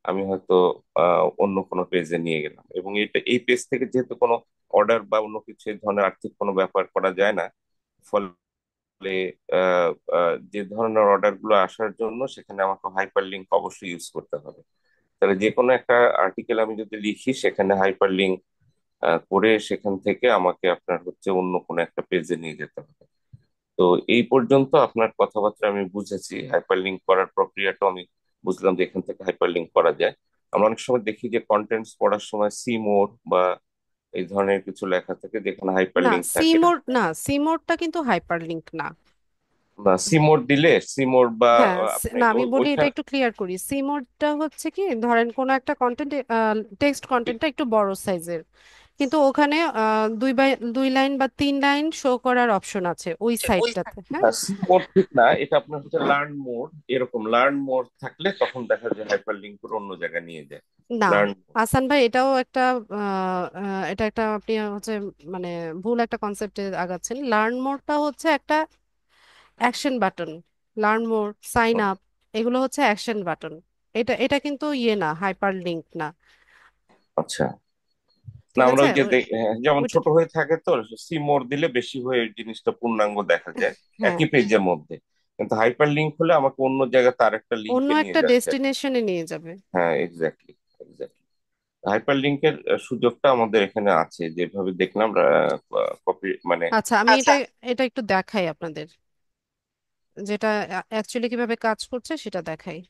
আমি হয়তো অন্য কোনো পেজে নিয়ে গেলাম, এবং এই পেজ থেকে যেহেতু কোনো অর্ডার বা অন্য কিছু এই ধরনের আর্থিক কোনো ব্যাপার করা যায় না, ফলে যে ধরনের অর্ডার গুলো আসার জন্য সেখানে আমাকে হাইপার লিঙ্ক অবশ্যই ইউজ করতে হবে। তাহলে যে কোনো একটা আর্টিকেল আমি যদি লিখি সেখানে হাইপার লিঙ্ক করে সেখান থেকে আমাকে আপনার হচ্ছে অন্য কোনো একটা পেজে নিয়ে যেতে হবে। তো এই পর্যন্ত আপনার কথাবার্তা আমি বুঝেছি, হাইপার লিঙ্ক করার প্রক্রিয়াটা আমি বুঝলাম যে এখান থেকে হাইপার লিঙ্ক করা যায়। আমরা অনেক সময় দেখি যে কন্টেন্টস পড়ার সময় সি মোর বা এই ধরনের কিছু লেখা থাকে যেখানে হাইপার না, লিঙ্ক থাকে। সিমোর না, সিমোরটা কিন্তু হাইপার লিংক না। না, সি মোর দিলে, সি মোর বা হ্যাঁ, আপনি না, আমি বলি এটা ওইখানে, একটু ক্লিয়ার করি। সিমোরটা হচ্ছে কি, ধরেন কোনো একটা কন্টেন্ট, টেক্সট কন্টেন্টটা একটু বড় সাইজের, কিন্তু ওখানে দুই লাইন বা 3 লাইন শো করার অপশন আছে ওই সাইটটাতে, হ্যাঁ। সি মোড ঠিক না, এটা আপনার হচ্ছে লার্ন মোড, এরকম লার্ন মোড থাকলে তখন দেখা যায় হাইপার লিঙ্ক করে অন্য জায়গায় নিয়ে যায়। না, লার্ন, আসান ভাই, এটাও একটা এটা একটা আপনি হচ্ছে মানে ভুল একটা কনসেপ্টে আগাচ্ছেন। লার্ন মোরটা হচ্ছে একটা action button. Learn more, sign up, এগুলো হচ্ছে অ্যাকশন বাটন। এটা এটা কিন্তু ইয়ে না, হাইপার লিংক না। আচ্ছা। না, ঠিক আমরা আছে, ওই যে যেমন ওইটা। ছোট হয়ে থাকে তো, সি মোর দিলে বেশি হয়ে জিনিসটা পূর্ণাঙ্গ দেখা যায় হ্যাঁ, একই পেজের মধ্যে, কিন্তু হাইপার লিঙ্ক হলে আমাকে অন্য জায়গাতে আরেকটা অন্য লিঙ্কে নিয়ে একটা যাচ্ছে আর কি। ডেস্টিনেশনে নিয়ে যাবে। হ্যাঁ, এক্স্যাক্টলি, এক্স্যাক্টলি। হাইপার লিঙ্কের সুযোগটা আমাদের এখানে আছে, যেভাবে দেখলাম কপি মানে। আচ্ছা, আমি এটা এটা একটু দেখাই আপনাদের, যেটা অ্যাকচুয়ালি কিভাবে কাজ করছে সেটা দেখাই।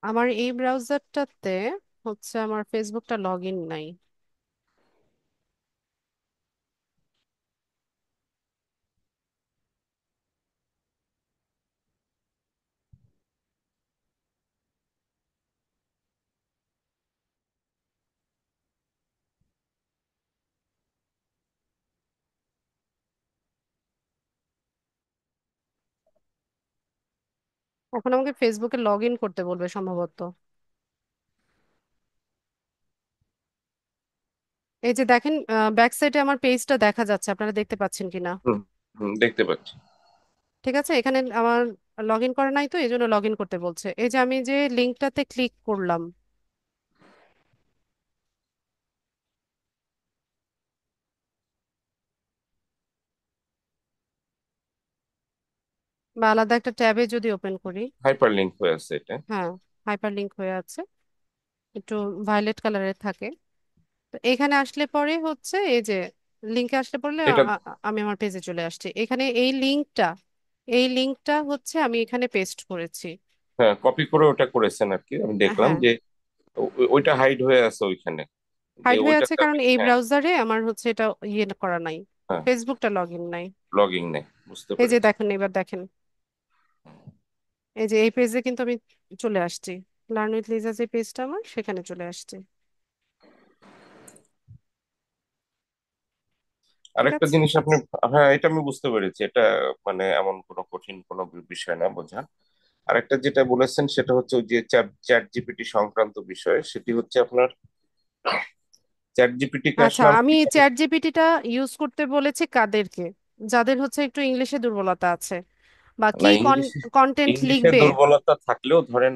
আমার এই ব্রাউজারটাতে হচ্ছে আমার ফেসবুকটা লগ ইন নাই। এখন আমাকে ফেসবুকে লগ ইন করতে বলবে সম্ভবত। এই যে দেখেন, ব্যাক সাইডে আমার পেজটা দেখা যাচ্ছে, আপনারা দেখতে পাচ্ছেন কিনা? হুম হুম, দেখতে পাচ্ছি। ঠিক আছে, এখানে আমার লগ ইন করা নাই, তো এই জন্য লগ ইন করতে বলছে। এই যে আমি যে লিঙ্কটাতে ক্লিক করলাম, বা আলাদা একটা ট্যাবে যদি ওপেন করি। হাইপার লিঙ্ক হয়ে আছে এটা। হ্যাঁ, হাইপার লিঙ্ক হয়ে আছে, একটু ভায়োলেট কালারের থাকে। তো এখানে আসলে পরে হচ্ছে এই যে লিঙ্কে আসলে পড়লে এটা আমি আমার পেজে চলে আসছি। এখানে এই লিঙ্কটা হচ্ছে আমি এখানে পেস্ট করেছি। হ্যাঁ, কপি করে ওটা করেছেন আর কি, আমি দেখলাম হ্যাঁ, যে ওইটা হাইড হয়ে আছে ওইখানে, যে হাইড হয়ে আছে ওইটাতে কারণ আমি, এই হ্যাঁ। ব্রাউজারে আমার হচ্ছে এটা ইয়ে করা নাই, হ্যাঁ, ফেসবুকটা লগ ইন নাই। লগইন নেই, বুঝতে এই যে পেরেছি। দেখেন, এবার দেখেন, এই যে এই পেজে কিন্তু আমি চলে আসছি। লার্ন উইথ লিজা যে পেজটা আমার, সেখানে চলে আসছি। ঠিক আরেকটা আছে। জিনিস আপনি, হ্যাঁ এটা আমি বুঝতে পেরেছি, এটা মানে এমন কোনো কঠিন কোনো বিষয় না বোঝা। আরেকটা যেটা বলেছেন সেটা হচ্ছে ওই যে চ্যাট জিপিটি সংক্রান্ত বিষয়, সেটি হচ্ছে আপনার চ্যাট জিপিটিকে আচ্ছা, আসলে আমরা আমি কিভাবে, চ্যাট জিপিটিটা ইউজ করতে বলেছি কাদেরকে? যাদের হচ্ছে একটু ইংলিশে দুর্বলতা আছে, বা না কি ইংলিশে, কন্টেন্ট ইংলিশে লিখবে। দুর্বলতা থাকলেও ধরেন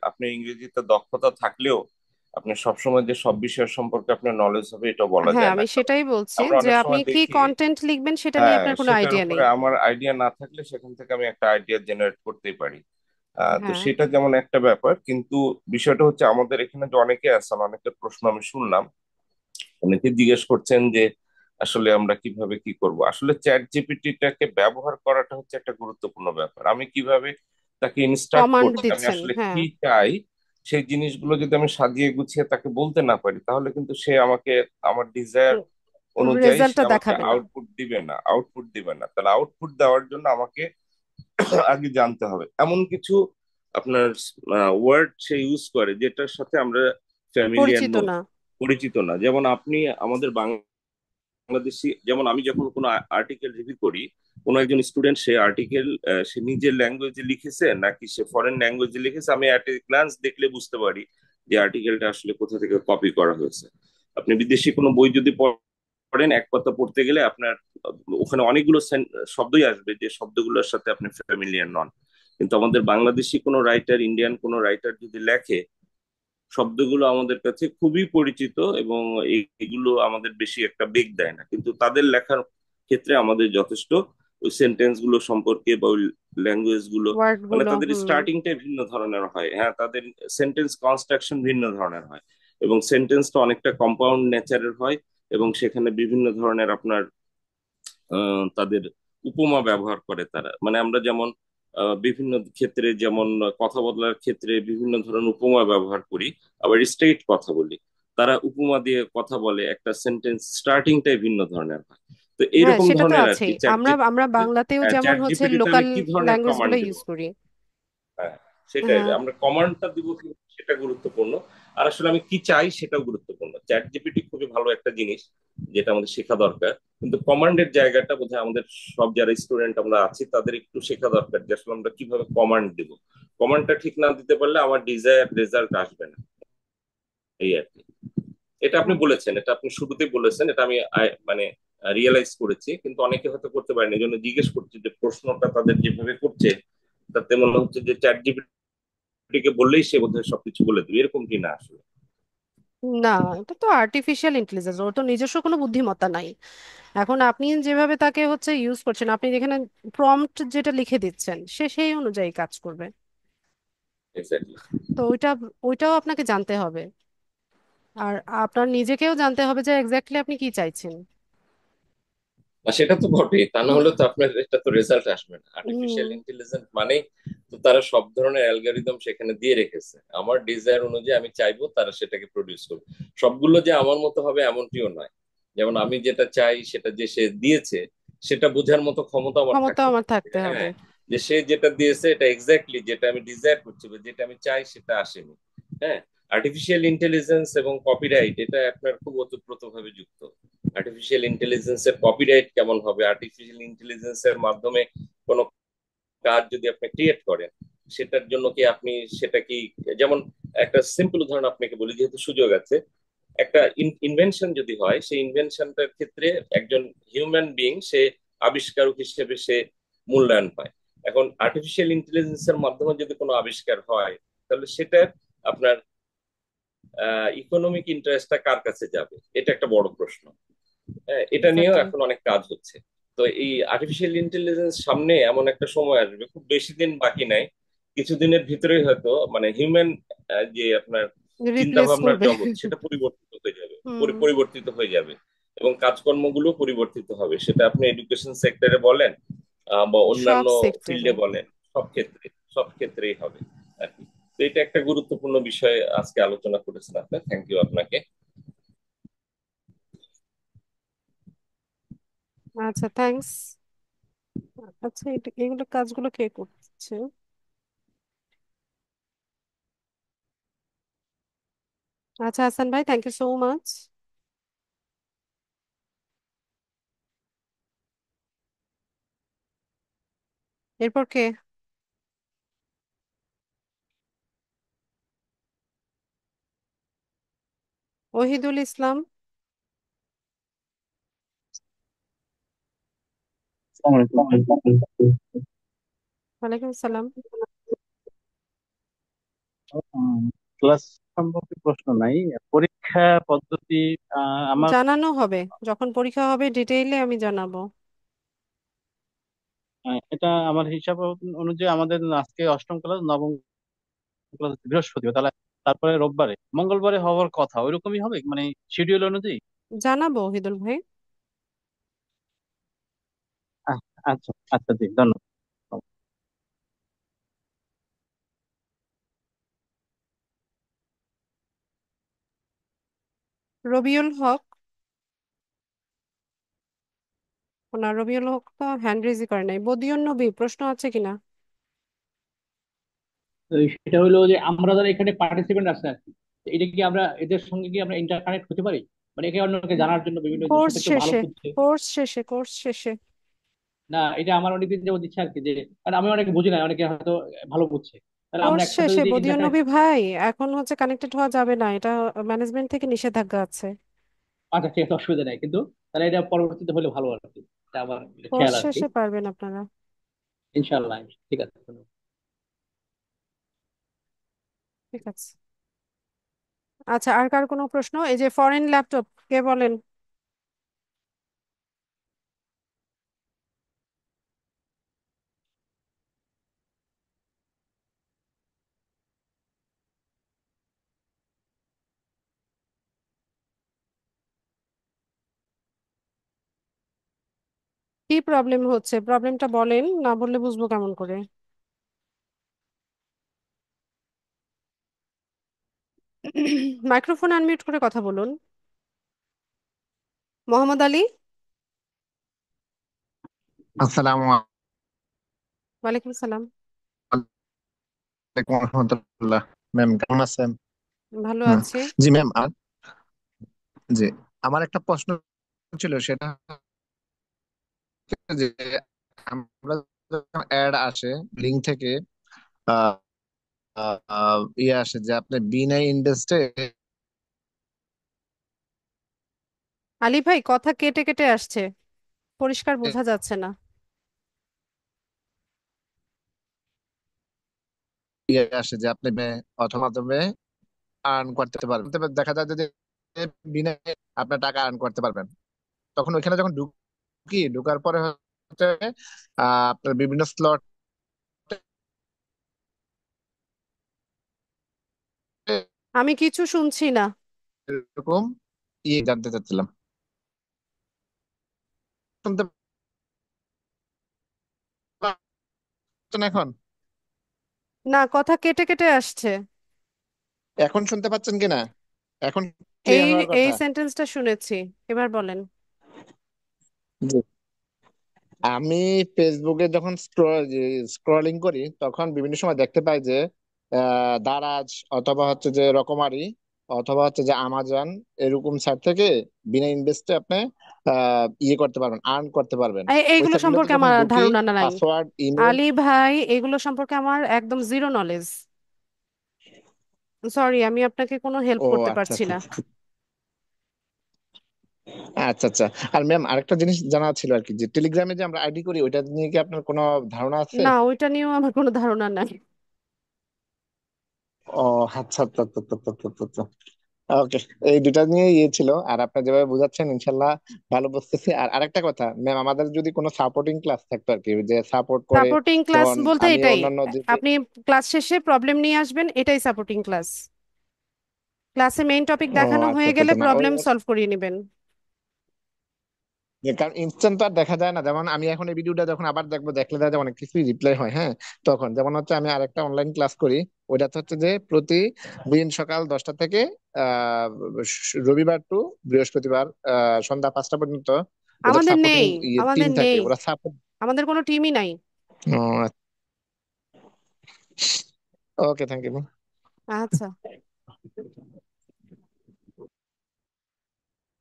আপনি ইংরেজিতে দক্ষতা থাকলেও আপনি সবসময় যে সব বিষয় সম্পর্কে আপনার নলেজ হবে এটা বলা হ্যাঁ, যায় না, আমি কারণ সেটাই বলছি আমরা যে অনেক আপনি সময় কি দেখি, কন্টেন্ট লিখবেন সেটা নিয়ে হ্যাঁ আপনার কোনো সেটার আইডিয়া নেই। উপরে আমার আইডিয়া না থাকলে সেখান থেকে আমি একটা আইডিয়া জেনারেট করতেই পারি। তো হ্যাঁ, সেটা যেমন একটা ব্যাপার, কিন্তু বিষয়টা হচ্ছে আমাদের এখানে যে অনেকে আছেন, অনেকের প্রশ্ন আমি শুনলাম, অনেকে জিজ্ঞেস করছেন যে আসলে আমরা কিভাবে কি করব। আসলে চ্যাট জিপিটিটাকে ব্যবহার করাটা হচ্ছে একটা গুরুত্বপূর্ণ ব্যাপার। আমি কিভাবে তাকে ইনস্ট্রাক্ট কমান্ড করছি, আমি দিচ্ছেন, আসলে হ্যাঁ। কি চাই, সেই জিনিসগুলো যদি আমি সাজিয়ে গুছিয়ে তাকে বলতে না পারি, তাহলে কিন্তু সে আমাকে আমার ডিজায়ার অনুযায়ী সে রেজাল্টটা আমাকে দেখাবে না। আউটপুট দিবে না। তাহলে আউটপুট দেওয়ার জন্য আমাকে আগে জানতে হবে এমন কিছু আপনার ওয়ার্ড সে ইউজ করে যেটার সাথে আমরা ফ্যামিলিয়ার পরিচিত নই, না। পরিচিত না। যেমন আপনি আমাদের বাংলাদেশি, যেমন আমি যখন কোনো আর্টিকেল রিভিউ করি, কোনো একজন স্টুডেন্ট সে আর্টিকেল সে নিজের ল্যাঙ্গুয়েজে লিখেছে নাকি সে ফরেন ল্যাঙ্গুয়েজে লিখেছে, আমি অ্যাট এ গ্লান্স দেখলে বুঝতে পারি যে আর্টিকেলটা আসলে কোথা থেকে কপি করা হয়েছে। আপনি বিদেশি কোনো বই যদি পড়েন, এক পাতা পড়তে গেলে আপনার ওখানে অনেকগুলো শব্দই আসবে যে শব্দগুলোর সাথে আপনি ফ্যামিলিয়ার নন। কিন্তু আমাদের বাংলাদেশি কোনো রাইটার, ইন্ডিয়ান কোনো রাইটার যদি লেখে, শব্দগুলো আমাদের কাছে খুবই পরিচিত এবং এগুলো আমাদের বেশি একটা বেগ দেয় না, কিন্তু তাদের লেখার ক্ষেত্রে আমাদের যথেষ্ট ওই সেন্টেন্স গুলো সম্পর্কে বা ওই ল্যাঙ্গুয়েজ গুলো, ওয়ার্ড মানে গুলো, তাদের হুম। স্টার্টিংটাই ভিন্ন ধরনের হয়, হ্যাঁ তাদের সেন্টেন্স কনস্ট্রাকশন ভিন্ন ধরনের হয়, এবং সেন্টেন্সটা অনেকটা কম্পাউন্ড নেচারের হয়, এবং সেখানে বিভিন্ন ধরনের আপনার তাদের উপমা ব্যবহার করে তারা, মানে আমরা যেমন বিভিন্ন ক্ষেত্রে যেমন কথা বলার ক্ষেত্রে বিভিন্ন ধরনের উপমা ব্যবহার করি, আবার স্ট্রেইট কথা বলি, তারা উপমা দিয়ে কথা বলে, একটা সেন্টেন্স স্টার্টিংটাই ভিন্ন ধরনের হয়। তো হ্যাঁ, এইরকম সেটা তো ধরনের আর কি আছেই। চ্যাট আমরা জিপিটি, আমরা বাংলাতেও যেমন চ্যাট হচ্ছে জিপিটিতে আমি লোকাল কি ধরনের ল্যাঙ্গুয়েজ কমান্ড গুলো দিব, ইউজ করি। হ্যাঁ সেটাই, হ্যাঁ। আমরা কমান্ডটা দিব কি সেটা গুরুত্বপূর্ণ, আর আসলে আমি কি চাই সেটাও গুরুত্বপূর্ণ। চ্যাট জিপিটি খুবই ভালো একটা জিনিস যেটা আমাদের শেখা দরকার, কিন্তু কমান্ডের জায়গাটা বোধহয় আমাদের সব যারা স্টুডেন্ট আমরা আছি তাদের একটু শেখা দরকার যে আসলে আমরা কিভাবে কমান্ড দিব। কমান্ডটা ঠিক না দিতে পারলে আমার ডিজায়ার রেজাল্ট আসবে না, এই আর কি। এটা আপনি আচ্ছা। বলেছেন, এটা আপনি শুরুতেই বলেছেন, এটা আমি মানে রিয়েলাইজ করেছি, কিন্তু অনেকে হয়তো করতে পারেনি, এই জন্য জিজ্ঞেস করছি যে প্রশ্নটা তাদের যেভাবে করছে তাতে মনে হচ্ছে যে চ্যাট জিপিটিকে বললেই সে বোধহয় সবকিছু বলে দিবে, এরকম কি না আসলে? না, এটা তো আর্টিফিশিয়াল ইন্টেলিজেন্স, ওর তো নিজস্ব কোনো বুদ্ধিমত্তা নাই। এখন আপনি যেভাবে তাকে হচ্ছে ইউজ করছেন, আপনি যেখানে প্রম্পট যেটা লিখে দিচ্ছেন, সে সেই অনুযায়ী কাজ করবে। এক্স্যাক্টলি। তো ওইটাও আপনাকে জানতে হবে। আর আপনার নিজেকেও জানতে হবে যে এক্স্যাক্টলি আপনি কি চাইছেন। না সেটা তো বটেই, তা না হলে তো আপনার এটা তো রেজাল্ট আসবে না। আর্টিফিশিয়াল হুম। ইন্টেলিজেন্স মানে তো তারা সব ধরনের অ্যালগরিদম সেখানে দিয়ে রেখেছে, আমার ডিজায়ার অনুযায়ী আমি চাইবো তারা সেটাকে প্রডিউস করবে। সবগুলো যে আমার মতো হবে এমনটিও নয়, যেমন আমি যেটা চাই সেটা যে সে দিয়েছে সেটা বোঝার মতো ক্ষমতা আমার ক্ষমতা থাকতে আমার হবে। থাকতে হবে। হ্যাঁ, যে সে যেটা দিয়েছে এটা এক্স্যাক্টলি যেটা আমি ডিজায়ার করছি বা যেটা আমি চাই সেটা আসেনি। হ্যাঁ, আর্টিফিশিয়াল ইন্টেলিজেন্স এবং কপিরাইট এটা আপনার খুব ওতপ্রোতভাবে যুক্ত। আর্টিফিশিয়াল ইন্টেলিজেন্সের কপিরাইট কেমন হবে, আর্টিফিশিয়াল ইন্টেলিজেন্সের মাধ্যমে কোনো কাজ যদি আপনি ক্রিয়েট করেন, সেটার জন্য কি আপনি সেটা কি, যেমন একটা সিম্পল উদাহরণ আপনাকে বলি যেহেতু সুযোগ আছে, একটা ইনভেনশন যদি হয় সেই ইনভেনশনটার ক্ষেত্রে একজন হিউম্যান বিইং সে আবিষ্কারক হিসেবে সে মূল্যায়ন পায়। এখন আর্টিফিশিয়াল ইন্টেলিজেন্সের মাধ্যমে যদি কোনো আবিষ্কার হয় তাহলে সেটা আপনার ইকোনমিক ইন্টারেস্টটা কার কাছে যাবে, এটা একটা বড় প্রশ্ন। হ্যাঁ, এটা নিয়েও এক্স্যাক্টলি। এখন অনেক কাজ হচ্ছে। তো এই আর্টিফিশিয়াল ইন্টেলিজেন্স সামনে এমন একটা সময় আসবে, খুব বেশি দিন বাকি নাই, কিছুদিনের ভিতরেই হয়তো মানে হিউম্যান যে আপনার চিন্তা রিপ্লেস ভাবনার করবে। জগৎ সেটা পরিবর্তিত হয়ে যাবে, হুম। পরিবর্তিত হয়ে যাবে এবং কাজকর্মগুলো পরিবর্তিত হবে, সেটা আপনি এডুকেশন সেক্টরে বলেন বা সব অন্যান্য সেক্টরে। ফিল্ডে বলেন, সব ক্ষেত্রে সব ক্ষেত্রেই হবে আর কি। তো এটা একটা গুরুত্বপূর্ণ বিষয় আজকে আলোচনা করেছেন আপনি, থ্যাংক ইউ আপনাকে। আচ্ছা, থ্যাঙ্কস। আচ্ছা, এগুলো কাজগুলো কে করছে? আচ্ছা হাসান ভাই, থ্যাংক ইউ সো মাচ। এরপর কে? ওহিদুল ইসলাম। আসসালামু আলাইকুম। ওয়ালাইকুম আসসালাম। ক্লাস সম্পর্কে প্রশ্ন নাই, পরীক্ষা পদ্ধতি আমার জানানো হবে, যখন পরীক্ষা হবে ডিটেইলে আমি জানাবো। এটা আমার হিসাব অনুযায়ী আমাদের আজকে অষ্টম ক্লাস, নবম ক্লাস বৃহস্পতিবার, তাহলে তারপরে রোববারে মঙ্গলবারে হওয়ার কথা ওইরকমই হবে মানে শিডিউল অনুযায়ী। জানাবো ওহিদুল ভাই। আহ, আচ্ছা আচ্ছা, জি ধন্যবাদ। রবিউল হক। না, রবিউল হক তো হ্যান্ড রেজই করে নাই। বদিউন নবী, প্রশ্ন আছে কিনা? তো সেটা হলো যে আমরা যারা এখানে পার্টিসিপেন্ট আছে আর কি, তো এটা কি আমরা এদের সঙ্গে কি আমরা ইন্টার কানেক্ট হতে পারি, মানে একে অন্যকে জানার জন্য বিভিন্ন এদের কোর্স সাথে একটু ভালো শেষে, বুঝছে? কোর্স শেষে। না, এটা আমার অনেকদিন যাবত ইচ্ছা আর কি, যে কারণ আমি অনেকে বুঝি না, অনেকে হয়তো ভালো বুঝছে, তাহলে আমরা কোর্স একসাথে শেষে যদি ইন্টার বদিউন কানেক্ট। নবী ভাই, এখন হচ্ছে কানেক্টেড হওয়া যাবে না, এটা ম্যানেজমেন্ট থেকে নিষেধাজ্ঞা আছে। আচ্ছা ঠিক আছে, অসুবিধা নেই, কিন্তু তাহলে এটা পরবর্তীতে হলে ভালো আর কি, এটা আমার কোর্স খেয়াল আর কি। শেষে পারবেন আপনারা। ইনশাল্লাহ, ঠিক আছে, ধন্যবাদ। ঠিক আছে। আচ্ছা, আর কার কোনো প্রশ্ন? এই যে ফরেন ল্যাপটপ, কে বলেন? কি প্রবলেম হচ্ছে? প্রবলেমটা বলেন, না বললে বুঝবো কেমন করে? মাইক্রোফোন আনমিউট করে কথা বলুন। মোহাম্মদ আলী। আসসালামু ওয়ালাইকুম সালাম। আলাইকুম রহমতুল্লাহ। ম্যাম কেমন আছেন? ভালো হুম। আছি। জি ম্যাম, জি, আমার একটা প্রশ্ন ছিল, সেটা হচ্ছে যে আমরা যখন অ্যাড আসে লিঙ্ক থেকে আহ, ইয়ে আসে যে আপনি বিনা ইনভেস্টে আলী ভাই, কথা কেটে কেটে আসছে, পরিষ্কার বোঝা যাচ্ছে না। ইয়ে আসে যে আপনি অথবা মাধ্যমে আর্ন করতে পারবেন, তবে দেখা যায় যে বিনা আপনার টাকা আর্ন করতে পারবেন। তখন ওইখানে যখন ঢুকার পরে হচ্ছে আপনার বিভিন্ন স্লট আমি কিছু শুনছি না। এরকম ইয়ে জানতে চাচ্ছিলাম, শুনতে পাচ্ছেন এখন? না, কথা কেটে কেটে আসছে। এখন শুনতে পাচ্ছেন কিনা? এখন এই ক্লিয়ার হওয়ার এই কথা। সেন্টেন্সটা শুনেছি, এবার বলেন। জি, আমি ফেসবুকে যখন স্ক্রলিং করি তখন বিভিন্ন সময় দেখতে পাই যে দারাজ অথবা হচ্ছে যে রকমারি অথবা হচ্ছে যে আমাজন এরকম সাইট থেকে বিনা ইনভেস্টে আপনি ইয়ে করতে পারবেন, আর্ন করতে পারবেন। ওই এইগুলো সাইটগুলোতে সম্পর্কে যখন আমার ঢুকি, ধারণা নাই। Password, email. আলী ভাই, এগুলো সম্পর্কে আমার একদম জিরো নলেজ। সরি, আমি আপনাকে কোনো হেল্প ও করতে আচ্ছা পারছি আচ্ছা না। আচ্ছা আচ্ছা আচ্ছা। আর ম্যাম আরেকটা জিনিস জানা ছিল আর কি, যে টেলিগ্রামে যে আমরা আইডি করি ওইটা নিয়ে কি আপনার কোনো ধারণা আছে? না, ওইটা নিয়েও আমার কোনো ধারণা নাই। ও আচ্ছা আচ্ছা আচ্ছা আচ্ছা আচ্ছা আচ্ছা আচ্ছা। ওকে, এই দুটা নিয়ে ইয়ে ছিল। আর আপনার যেভাবে বোঝাচ্ছেন ইনশাল্লাহ ভালো বুঝতেছি। আর আরেকটা কথা ম্যাম, আমাদের যদি কোনো সাপোর্টিং ক্লাস থাকতো আর কি, যে সাপোর্ট করে, সাপোর্টিং ক্লাস যেমন বলতে আমি এটাই, অন্যান্য যে আপনি ক্লাস শেষে প্রবলেম নিয়ে আসবেন, এটাই সাপোর্টিং ক্লাস। ক্লাসে মেইন টপিক ও দেখানো আচ্ছা হয়ে আচ্ছা গেলে আচ্ছা, না ওই প্রবলেম সলভ করিয়ে নেবেন। কারণ ইনস্ট্যান্ট তো আর দেখা যায় না। যেমন আমি এখন এই ভিডিওটা যখন আবার দেখবো, দেখলে দেখা যায় অনেক কিছুই রিপ্লাই হয়। হ্যাঁ, তখন যেমন হচ্ছে আমি আরেকটা অনলাইন ক্লাস করি, ওইটাতে হচ্ছে যে প্রতিদিন সকাল 10টা থেকে রবিবার টু বৃহস্পতিবার সন্ধ্যা 5টা পর্যন্ত ওদের আমাদের সাপোর্টিং নেই, টিম আমাদের থাকে, নেই, ওরা সাপোর্ট। আমাদের কোনো টিমই নাই। ওকে, থ্যাংক ইউ। আচ্ছা,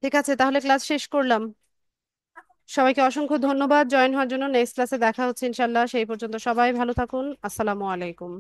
ঠিক আছে, তাহলে ক্লাস শেষ করলাম। সবাইকে অসংখ্য ধন্যবাদ জয়েন হওয়ার জন্য। নেক্সট ক্লাসে দেখা হচ্ছে ইনশাল্লাহ। সেই পর্যন্ত সবাই ভালো থাকুন। আসসালামু আলাইকুম।